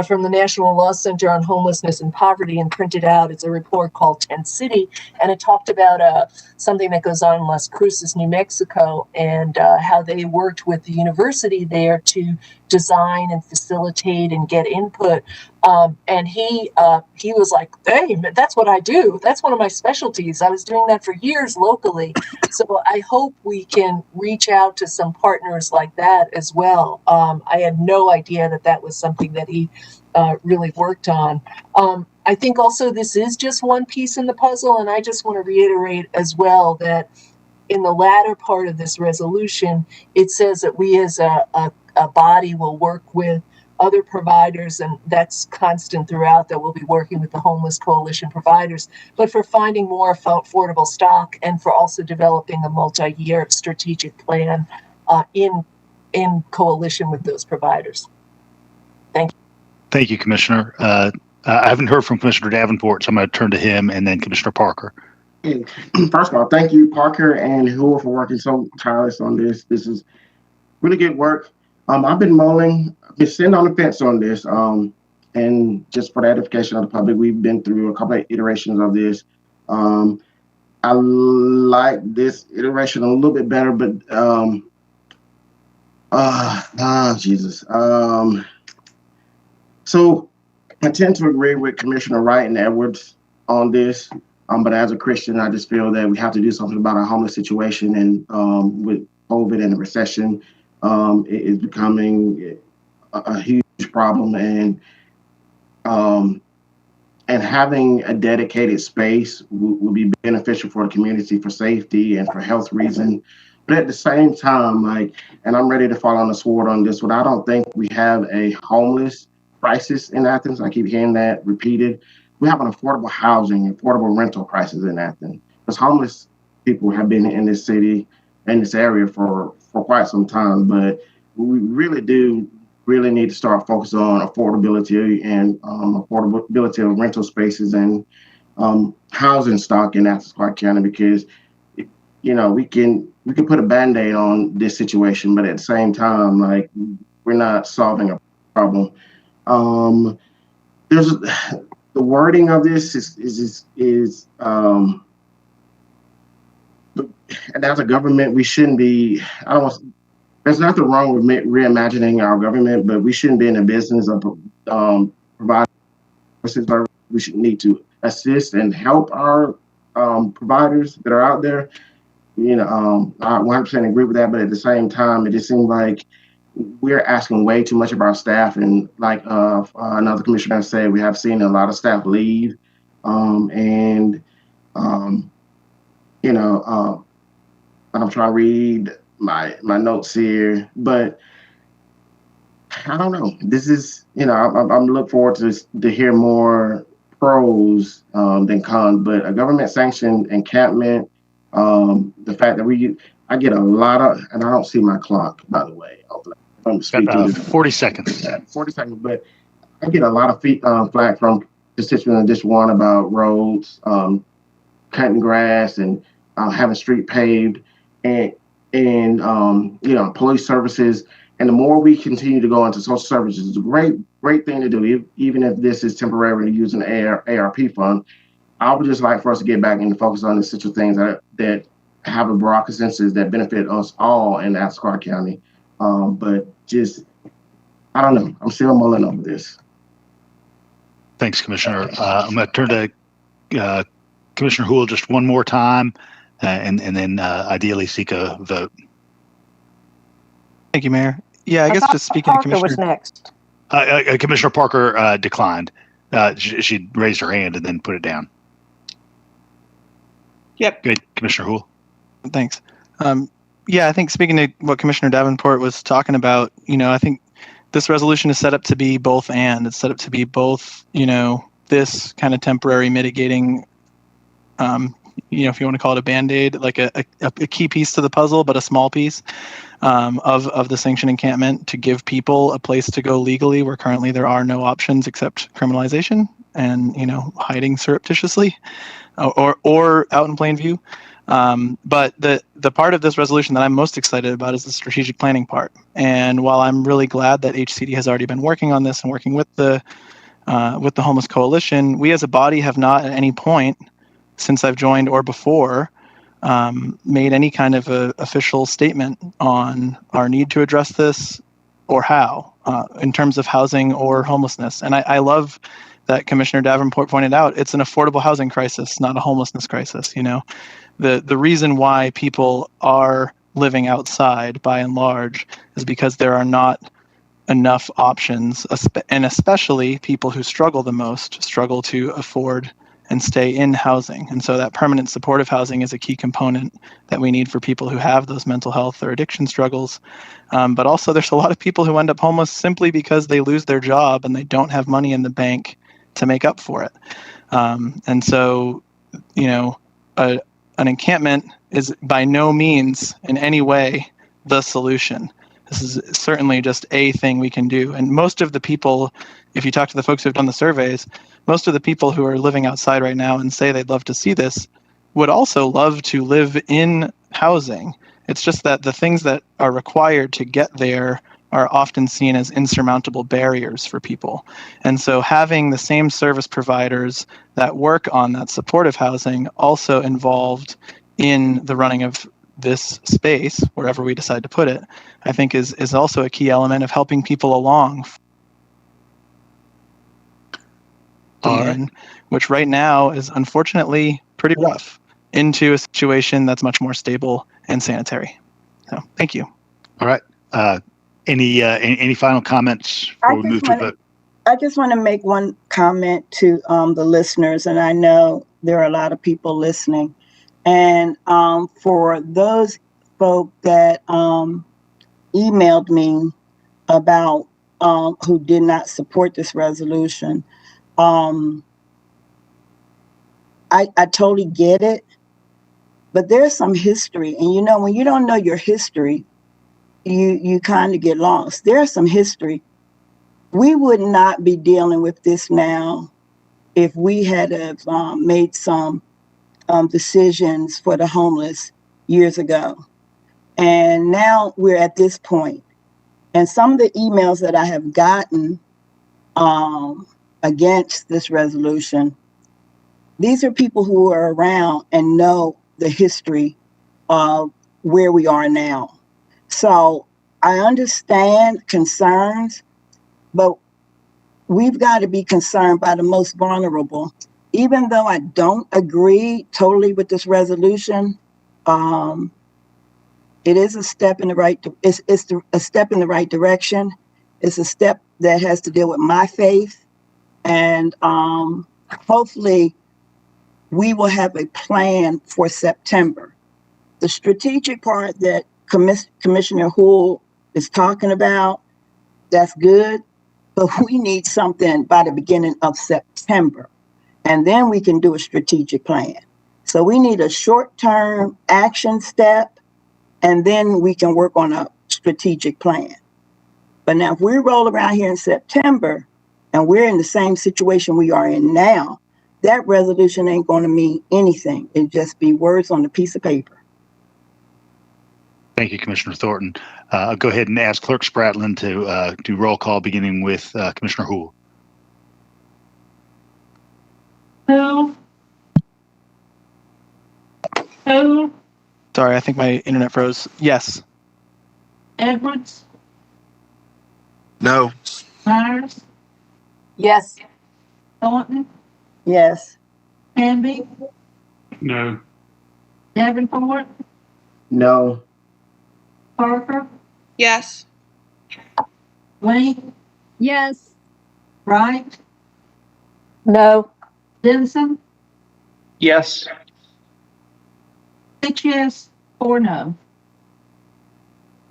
from the National Law Center on Homelessness and Poverty, and printed out. It's a report called Tent City, and it talked about something that goes on in Las Cruces, New Mexico, and how they worked with the university there to design and facilitate and get input. And he was like, hey, that's what I do. That's one of my specialties. I was doing that for years locally. So I hope we can reach out to some partners like that as well. I had no idea that was something that he really worked on. I think also this is just one piece in the puzzle, and I just want to reiterate as well that in the latter part of this resolution, it says that we as a body will work with other providers, and that's constant throughout, that we'll be working with the Homeless Coalition providers, but for finding more affordable stock and for also developing a multi-year strategic plan in coalition with those providers. Thank you. Thank you, Commissioner. I haven't heard from Commissioner Davenport, so I'm going to turn to him and then Commissioner Parker. First of all, thank you, Parker and Hua, for working so tireless on this. This is really good work. I've been sitting on the fence on this. And just for the edification of the public, we've been through a couple of iterations of this. I like this iteration a little bit better, but Jesus. So I tend to agree with Commissioner Wright and Edwards on this. But as a Christian, I just feel that we have to do something about our homeless situation. And with COVID and the recession, it is becoming a huge problem. And having a dedicated space will be beneficial for the community, for safety and for health reasons. But at the same time, and I'm ready to fall on the sword on this one, I don't think we have a homeless crisis in Athens. I keep hearing that repeated. We have an affordable housing, affordable rental crisis in Athens. Because homeless people have been in this city, in this area for quite some time. But we really need to start focusing on affordability and affordability of rental spaces and housing stock in Athens-Clarke County, because we can put a Band-Aid on this situation, but at the same time, we're not solving a problem. There's the wording of this is and as a government, we shouldn't be. There's nothing wrong with reimagining our government, but we shouldn't be in the business of providing services. We should need to assist and help our providers that are out there. I 100% agree with that, but at the same time, it just seems like we're asking way too much of our staff. And like another commissioner said, we have seen a lot of staff leave. And I'm trying to read my notes here, but I don't know. This is, I'm looking forward to hear more pros than cons, but a government sanctioned encampment, the fact that I get a lot of, and I don't see my clock, by the way. 40 seconds. 40 seconds, but I get a lot of flack from constituents in District 1 about roads, cutting grass and having street paved and police services. And the more we continue to go into social services, it's a great thing to do, even if this is temporarily using the ARP fund. I would just like for us to get back and focus on the essential things that have a broad consensus that benefit us all in Athens-Clarke County. But just, I don't know. I'm still mulling over this. Thanks, Commissioner. I'm going to turn to Commissioner Houle just one more time, and then ideally seek a vote. Thank you, Mayor. Yeah, I guess just speaking to Commissioner. Was next. Commissioner Parker declined. She raised her hand and then put it down. Yep. Good, Commissioner Houle. Thanks. Yeah, I think speaking to what Commissioner Davenport was talking about, I think this resolution is set up to be both and. It's set up to be both, this kind of temporary mitigating, if you want to call it a Band-Aid, like a key piece to the puzzle, but a small piece of the sanctioned encampment to give people a place to go legally where currently there are no options except criminalization and, hiding surreptitiously or out in plain view. But the part of this resolution that I'm most excited about is the strategic planning part. And while I'm really glad that HCD has already been working on this and working with the Homeless Coalition, we as a body have not at any point since I've joined or before made any kind of a official statement on our need to address this or how in terms of housing or homelessness. And I love that Commissioner Davenport pointed out, it's an affordable housing crisis, not a homelessness crisis. The reason why people are living outside by and large is because there are not enough options, and especially people who struggle the most struggle to afford and stay in housing. And so that permanent supportive housing is a key component that we need for people who have those mental health or addiction struggles. But also there's a lot of people who end up homeless simply because they lose their job and they don't have money in the bank to make up for it. And so, you know, an encampment is by no means in any way the solution. This is certainly just a thing we can do. And most of the people, if you talk to the folks who've done the surveys, most of the people who are living outside right now and say they'd love to see this would also love to live in housing. It's just that the things that are required to get there are often seen as insurmountable barriers for people. And so having the same service providers that work on that supportive housing also involved in the running of this space, wherever we decide to put it, I think is also a key element of helping people along. Which right now is unfortunately pretty rough, into a situation that's much more stable and sanitary. So thank you. All right. Any final comments before we move to vote? I just want to make one comment to the listeners, and I know there are a lot of people listening. And for those folk that emailed me about who did not support this resolution, I totally get it, but there's some history. And you know, when you don't know your history, you kind of get lost. There's some history. We would not be dealing with this now if we had made some decisions for the homeless years ago. And now we're at this point. And some of the emails that I have gotten against this resolution, these are people who are around and know the history of where we are now. So I understand concerns, but we've got to be concerned by the most vulnerable. Even though I don't agree totally with this resolution, it is a step in the right. It's a step in the right direction. It's a step that has to deal with my faith, and hopefully, we will have a plan for September. The strategic part that Commissioner Houle is talking about, that's good, but we need something by the beginning of September. And then we can do a strategic plan. So we need a short-term action step, and then we can work on a strategic plan. But now if we roll around here in September and we're in the same situation we are in now, that resolution ain't going to mean anything. It'll just be words on a piece of paper. Thank you, Commissioner Thornton. I'll go ahead and ask Clerk Spratlin to do roll call, beginning with Commissioner Houle. Who? Sorry, I think my internet froze. Yes. Edwards? No. Myers? Yes. Thornton? Yes. Hamby? No. Davenport? No. Parker? Yes. Wayne? Yes. Wright? No. Denson? Yes. 6 yes, 4 no.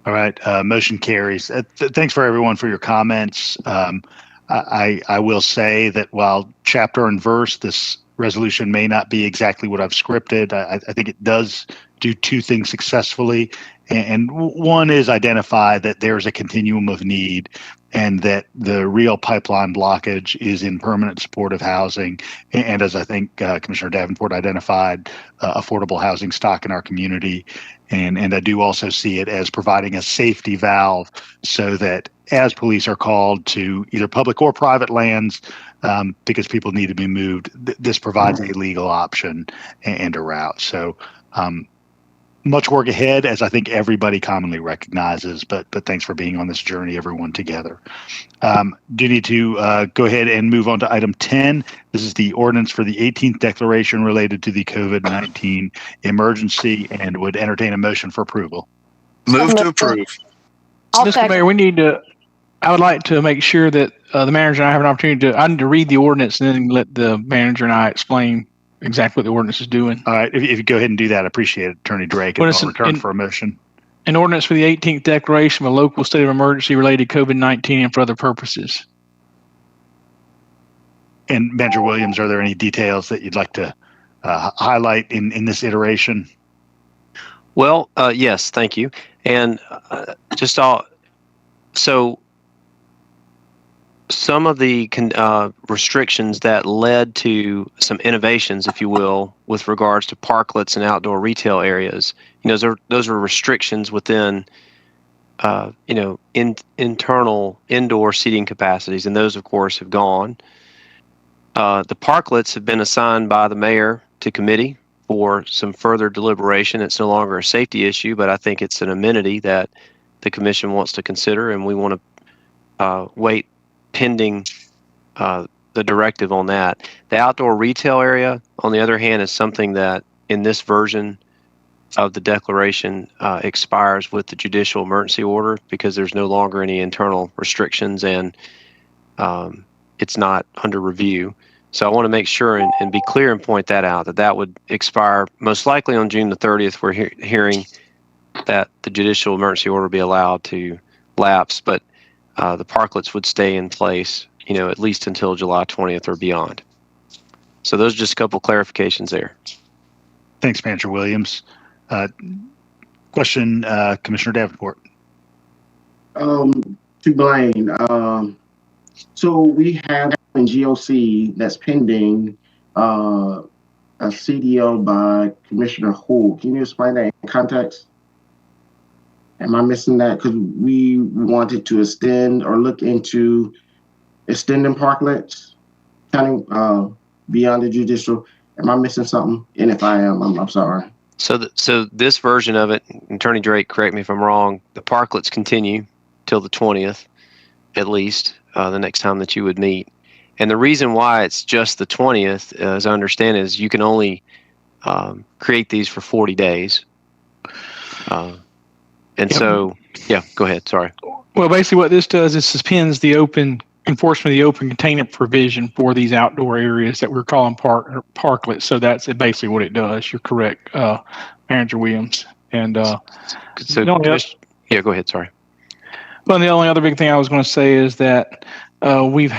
All right, motion carries. Thanks for everyone for your comments. I will say that while chapter and verse, this resolution may not be exactly what I've scripted, I think it does do two things successfully. And one is identify that there's a continuum of need and that the real pipeline blockage is in permanent supportive housing. And as I think Commissioner Davenport identified, affordable housing stock in our community. And I do also see it as providing a safety valve so that as police are called to either public or private lands, because people need to be moved, this provides a legal option and a route. So much work ahead, as I think everybody commonly recognizes, but thanks for being on this journey, everyone together. Do need to go ahead and move on to item 10. This is the ordinance for the 18th declaration related to the COVID-19 emergency, and would entertain a motion for approval. Move to approve. Mr. Mayor, we need to I would like to make sure that the manager and I have an opportunity I need to read the ordinance and then let the manager and I explain exactly what the ordinance is doing. All right. If you go ahead and do that, I appreciate it, Attorney Drake. And I'll return for a motion. An ordinance for the 18th declaration of a local state of emergency related to COVID-19 and for other purposes. And Manager Williams, are there any details that you'd like to highlight in this iteration? Well, yes, thank you. And so some of the restrictions that led to some innovations, if you will, with regards to parklets and outdoor retail areas, those are restrictions within, internal indoor seating capacities, and those, of course, have gone. The parklets have been assigned by the mayor to committee for some further deliberation. It's no longer a safety issue, but I think it's an amenity that the commission wants to consider, and we want to wait pending the directive on that. The outdoor retail area, on the other hand, is something that in this version of the declaration expires with the judicial emergency order because there's no longer any internal restrictions and it's not under review. So I want to make sure and be clear and point that out, that would expire most likely on June the 30th. We're hearing that the judicial emergency order be allowed to lapse, but the parklets would stay in place, at least until July 20th or beyond. So those are just a couple clarifications there. Thanks, Manager Williams. Question, Commissioner Davenport. To Blaine. So we have in GOC that's pending a CDO by Commissioner Hull. Can you explain that in context? Am I missing that? Because we wanted to extend or look into extending parklets, counting beyond the judicial. Am I missing something? And if I am, I'm sorry. So this version of it, Attorney Drake, correct me if I'm wrong, the parklets continue till the 20th, at least, the next time that you would meet. And the reason why it's just the 20th, as I understand it, is you can only create these for 40 days. So, go ahead. Sorry. Well, basically what this does is suspends the enforcement of the open containment provision for these outdoor areas that we're calling parklets. So that's basically what it does. You're correct, Manager Williams. And go ahead. Sorry. Well, the only other big thing I was going to say is that we've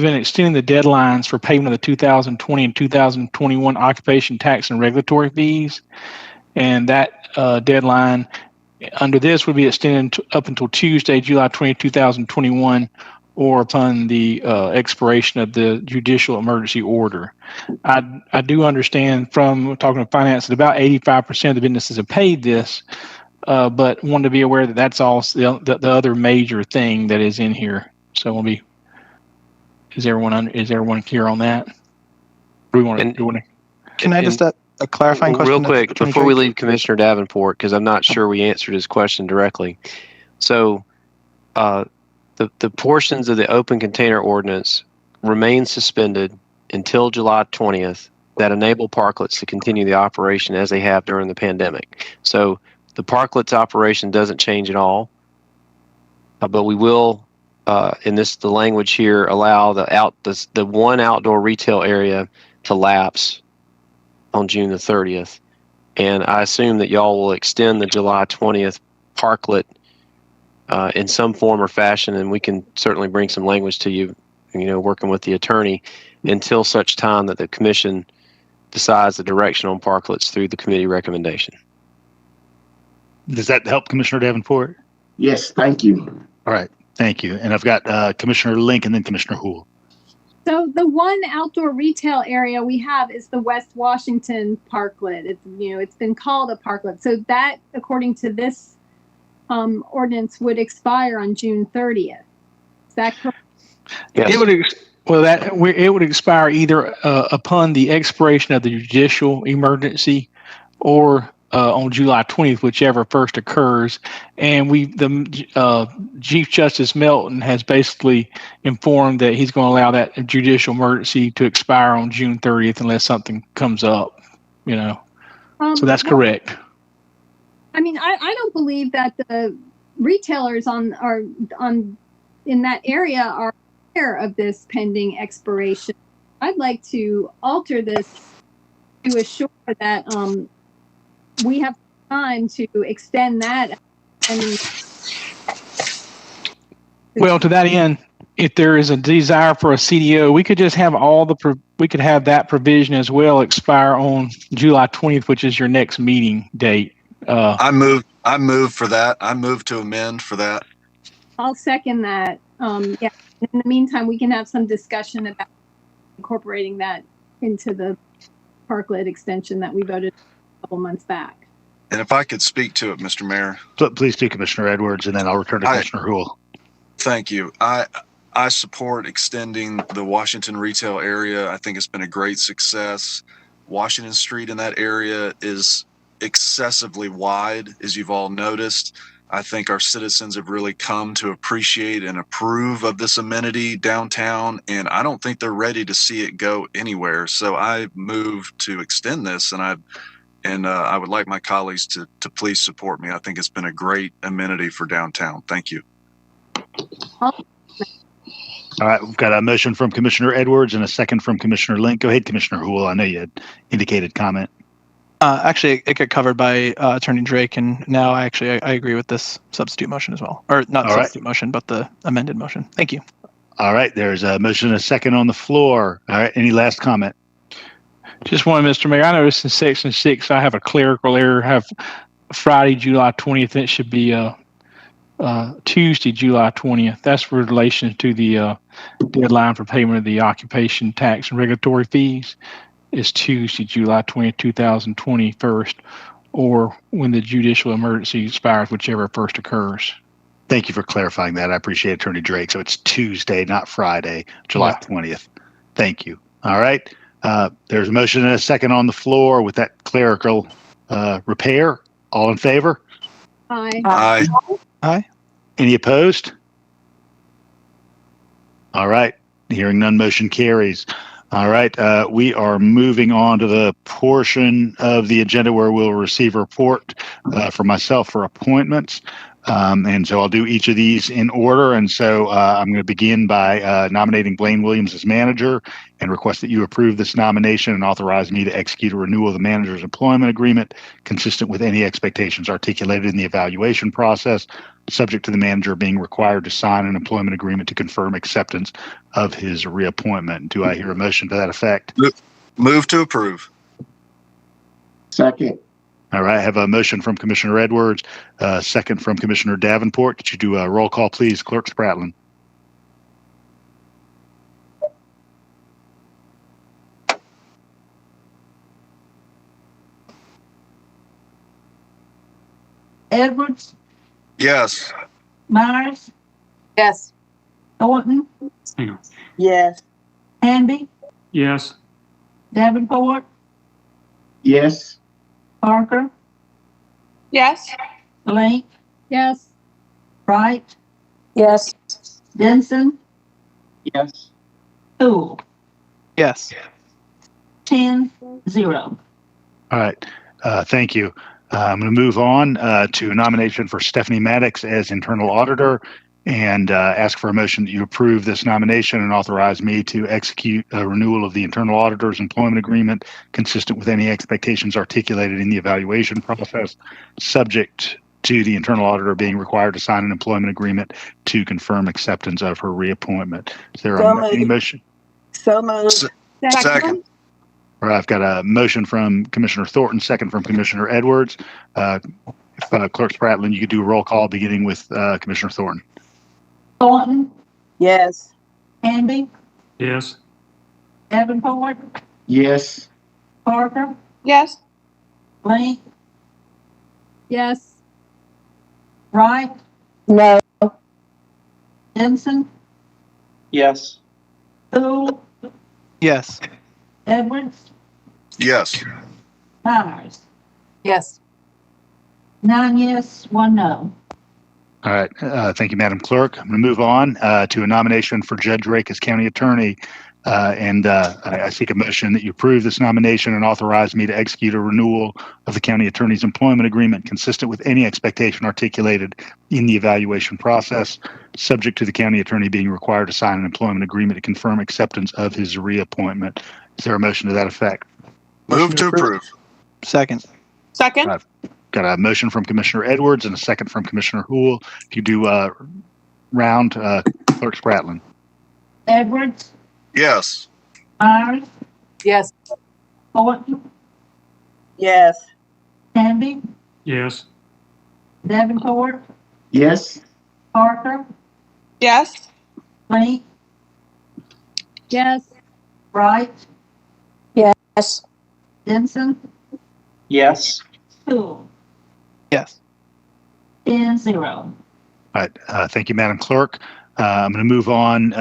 been extending the deadlines for payment of the 2020 and 2021 occupation tax and regulatory fees, and that deadline under this would be extended up until Tuesday, July 20, 2021, or upon the expiration of the judicial emergency order. I do understand from talking to finance that about 85% of the businesses have paid this, but wanted to be aware that that's also the other major thing that is in here. So is everyone clear on that? Can I just a clarifying question? Real quick, before we leave Commissioner Davenport, because I'm not sure we answered his question directly. So the portions of the open container ordinance remain suspended until July 20th that enable parklets to continue the operation as they have during the pandemic. So the parklets operation doesn't change at all, but we will, the language here, allow the one outdoor retail area to lapse on June the 30th. And I assume that y'all will extend the July 20th parklet in some form or fashion, and we can certainly bring some language to you, working with the attorney, until such time that the commission decides the direction on parklets through the committee recommendation. Does that help, Commissioner Davenport? Yes, thank you. All right, thank you. And I've got Commissioner Link and then Commissioner Hull. So the one outdoor retail area we have is the West Washington parklet. It's been called a parklet. So that, according to this ordinance, would expire on June 30th. Is that correct? Yes. It would expire either upon the expiration of the judicial emergency or on July 20th, whichever first occurs. And Chief Justice Melton has basically informed that he's going to allow that judicial emergency to expire on June 30th unless something comes up, So that's correct. I mean, I don't believe that the retailers in that area are aware of this pending expiration. I'd like to alter this to assure that we have time to extend that. Well, to that end, if there is a desire for a CDO, we could just have we could have that provision as well expire on July 20th, which is your next meeting date. I move for that. I move to amend for that. I'll second that. Yeah. In the meantime, we can have some discussion about incorporating that into the parklet extension that we voted a couple months back. And if I could speak to it, Mr. Mayor. Please do, Commissioner Edwards, and then I'll return to Commissioner Houle. Thank you. I support extending the Washington retail area. I think it's been a great success. Washington Street in that area is excessively wide, as you've all noticed. I think our citizens have really come to appreciate and approve of this amenity downtown, and I don't think they're ready to see it go anywhere. So I move to extend this, and I would like my colleagues to please support me. I think it's been a great amenity for downtown. Thank you. All right, we've got a motion from Commissioner Edwards and a second from Commissioner Link. Go ahead, Commissioner Houle. I know you had indicated comment. Actually, it got covered by Attorney Drake, and now I agree with this substitute motion as well. Or not substitute motion, but the amended motion. Thank you. All right, there's a motion and a second on the floor. All right, any last comment? Just one, Mr. Mayor. I noticed in section 6, I have a clerical error. I have Friday, July 20th. It should be Tuesday, July 20th. That's in relation to the deadline for payment of the occupation tax and regulatory fees. Is Tuesday, July 20th, 2021, or when the judicial emergency expires, whichever first occurs. Thank you for clarifying that. I appreciate it, Attorney Drake. So it's Tuesday, not Friday, July 20th. Thank you. All right. There's a motion and a second on the floor with that clerical repair. All in favor? Aye. Aye. Aye. Any opposed? All right. Hearing none, motion carries. All right. We are moving on to the portion of the agenda where we'll receive a report from myself for appointments. And so I'll do each of these in order. And so I'm going to begin by nominating Blaine Williams as manager and request that you approve this nomination and authorize me to execute a renewal of the manager's employment agreement consistent with any expectations articulated in the evaluation process, subject to the manager being required to sign an employment agreement to confirm acceptance of his reappointment. Do I hear a motion to that effect? Move to approve. Second. All right, I have a motion from Commissioner Edwards, second from Commissioner Davenport. Could you do a roll call, please? Clerk Spratlin. Edwards, Yes. Myers, Yes. Thornton, Hang on. Yes. Hanby, Yes. Davenport, Yes. Parker, Yes. Blank, Yes. Wright, Yes. Denson, Yes. Poole. Yes. 10-0. All right, thank you. I'm going to move on to a nomination for Stephanie Maddox as internal auditor and ask for a motion that you approve this nomination and authorize me to execute a renewal of the internal auditor's employment agreement consistent with any expectations articulated in the evaluation process, subject to the internal auditor being required to sign an employment agreement to confirm acceptance of her reappointment. Is there any motion? So moved. Second. All right, I've got a motion from Commissioner Thornton, second from Commissioner Edwards. Clerk Spratlin, you could do a roll call beginning with Commissioner Thornton. Thornton, Yes. Hanby, Yes. Davenport, Yes. Parker, Yes. Blank, Yes. Wright, No. Denson, Yes. Poole, Yes. Edwards, Yes. Myers. Yes. 9 yes, 1 no. All right, thank you, Madam Clerk. I'm going to move on to a nomination for Judge Rake as county attorney. I seek a motion that you approve this nomination and authorize me to execute a renewal of the county attorney's employment agreement consistent with any expectation articulated in the evaluation process, subject to the county attorney being required to sign an employment agreement to confirm acceptance of his reappointment. Is there a motion to that effect? Move to approve. Second. Second. I've got a motion from Commissioner Edwards and a second from Commissioner Hool. If you do round, Clerk Spratlin. Edwards, Yes. Myers, Yes. Thornton, Yes. Hamby, Yes. Davenport, Yes. Parker, Yes. Lee, Yes. Wright, Yes. Denson, Yes. Poole, Yes. 10-0. All right. Thank you, Madam Clerk. I'm going to move on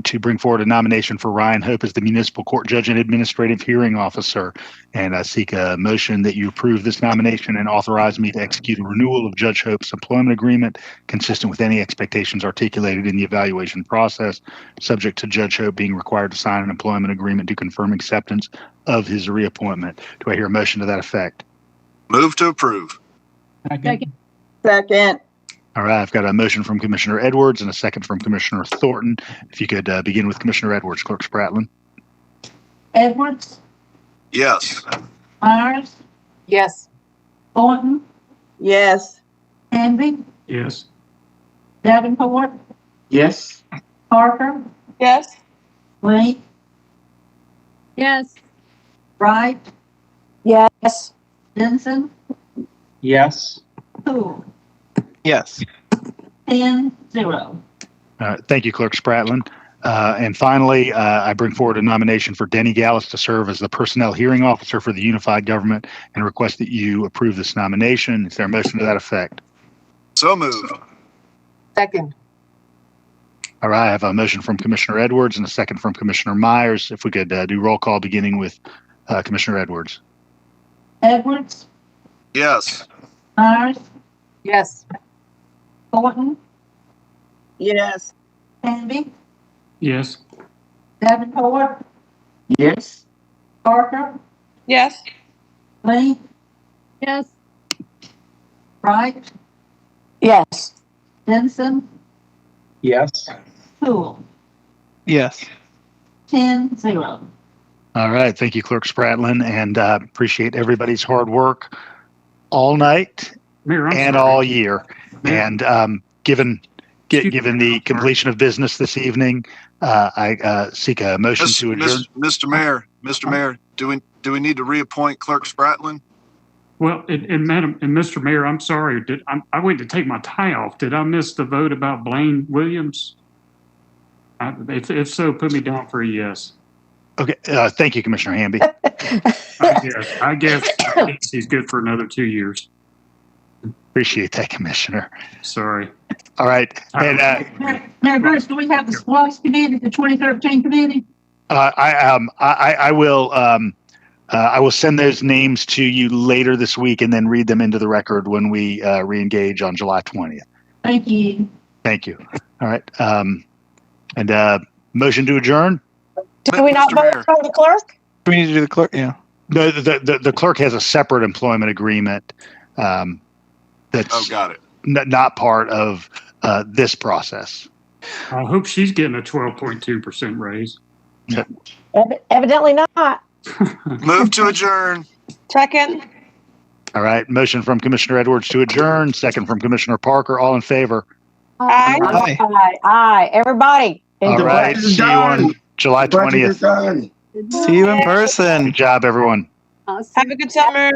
to bring forward a nomination for Ryan Hope as the Municipal Court Judge and Administrative Hearing Officer. And I seek a motion that you approve this nomination and authorize me to execute a renewal of Judge Hope's employment agreement consistent with any expectations articulated in the evaluation process, subject to Judge Hope being required to sign an employment agreement to confirm acceptance of his reappointment. Do I hear a motion to that effect? Move to approve. Second. Second. All right, I've got a motion from Commissioner Edwards and a second from Commissioner Thornton. If you could begin with Commissioner Edwards, Clerk Spratlin. Edwards, Yes. Myers, Yes. Thornton, Yes. Hamby, Yes. Davenport, Yes. Parker, Yes. Lee, Yes. Wright, Yes. Denson, Yes. Poole, Yes. 10-0. Thank you, Clerk Spratlin. And finally, I bring forward a nomination for Denny Gallus to serve as the Personnel Hearing Officer for the Unified Government and request that you approve this nomination. Is there a motion to that effect? So moved. Second. All right, I have a motion from Commissioner Edwards and a second from Commissioner Myers. If we could do roll call beginning with Commissioner Edwards. Edwards, Yes. Myers, Yes. Thornton, Yes. Hamby, Yes. Davenport, Yes. Parker, Yes. Lee, Yes. Wright, Yes. Denson, Yes. Poole, Yes. 10-0. All right, thank you, Clerk Spratlin, and appreciate everybody's hard work all night Mayor, I'm and sorry. all year. And given the completion of business this evening, I seek a motion to adjourn. Mr. Mayor, do we need to reappoint Clerk Spratlin? Well, and Madam and Mr. Mayor, I'm sorry. I went to take my tie off. Did I miss the vote about Blaine Williams? If so, put me down for a yes. Okay, thank you, Commissioner Hamby. I guess he's good for another 2 years. Appreciate that, Commissioner. Sorry. All right, and Mayor Bruce, do we have the SPLOST committee, the 2013 committee? I will send those names to you later this week and then read them into the record when we reengage on July 20th. Thank you. Thank you. All right, and motion to adjourn. Do we not vote for the clerk? Do we need to do the clerk? Yeah. No, the clerk has a separate employment agreement. That's got it. Not part of this process. I hope she's getting a 12.2% raise. Evidently not. Move to adjourn. Second. All right, motion from Commissioner Edwards to adjourn, second from Commissioner Parker. All in favor? Aye. Aye. Aye. Aye. Everybody. All right, see you on July 20th. See you in person. Good job, everyone. Awesome. Have a good summer.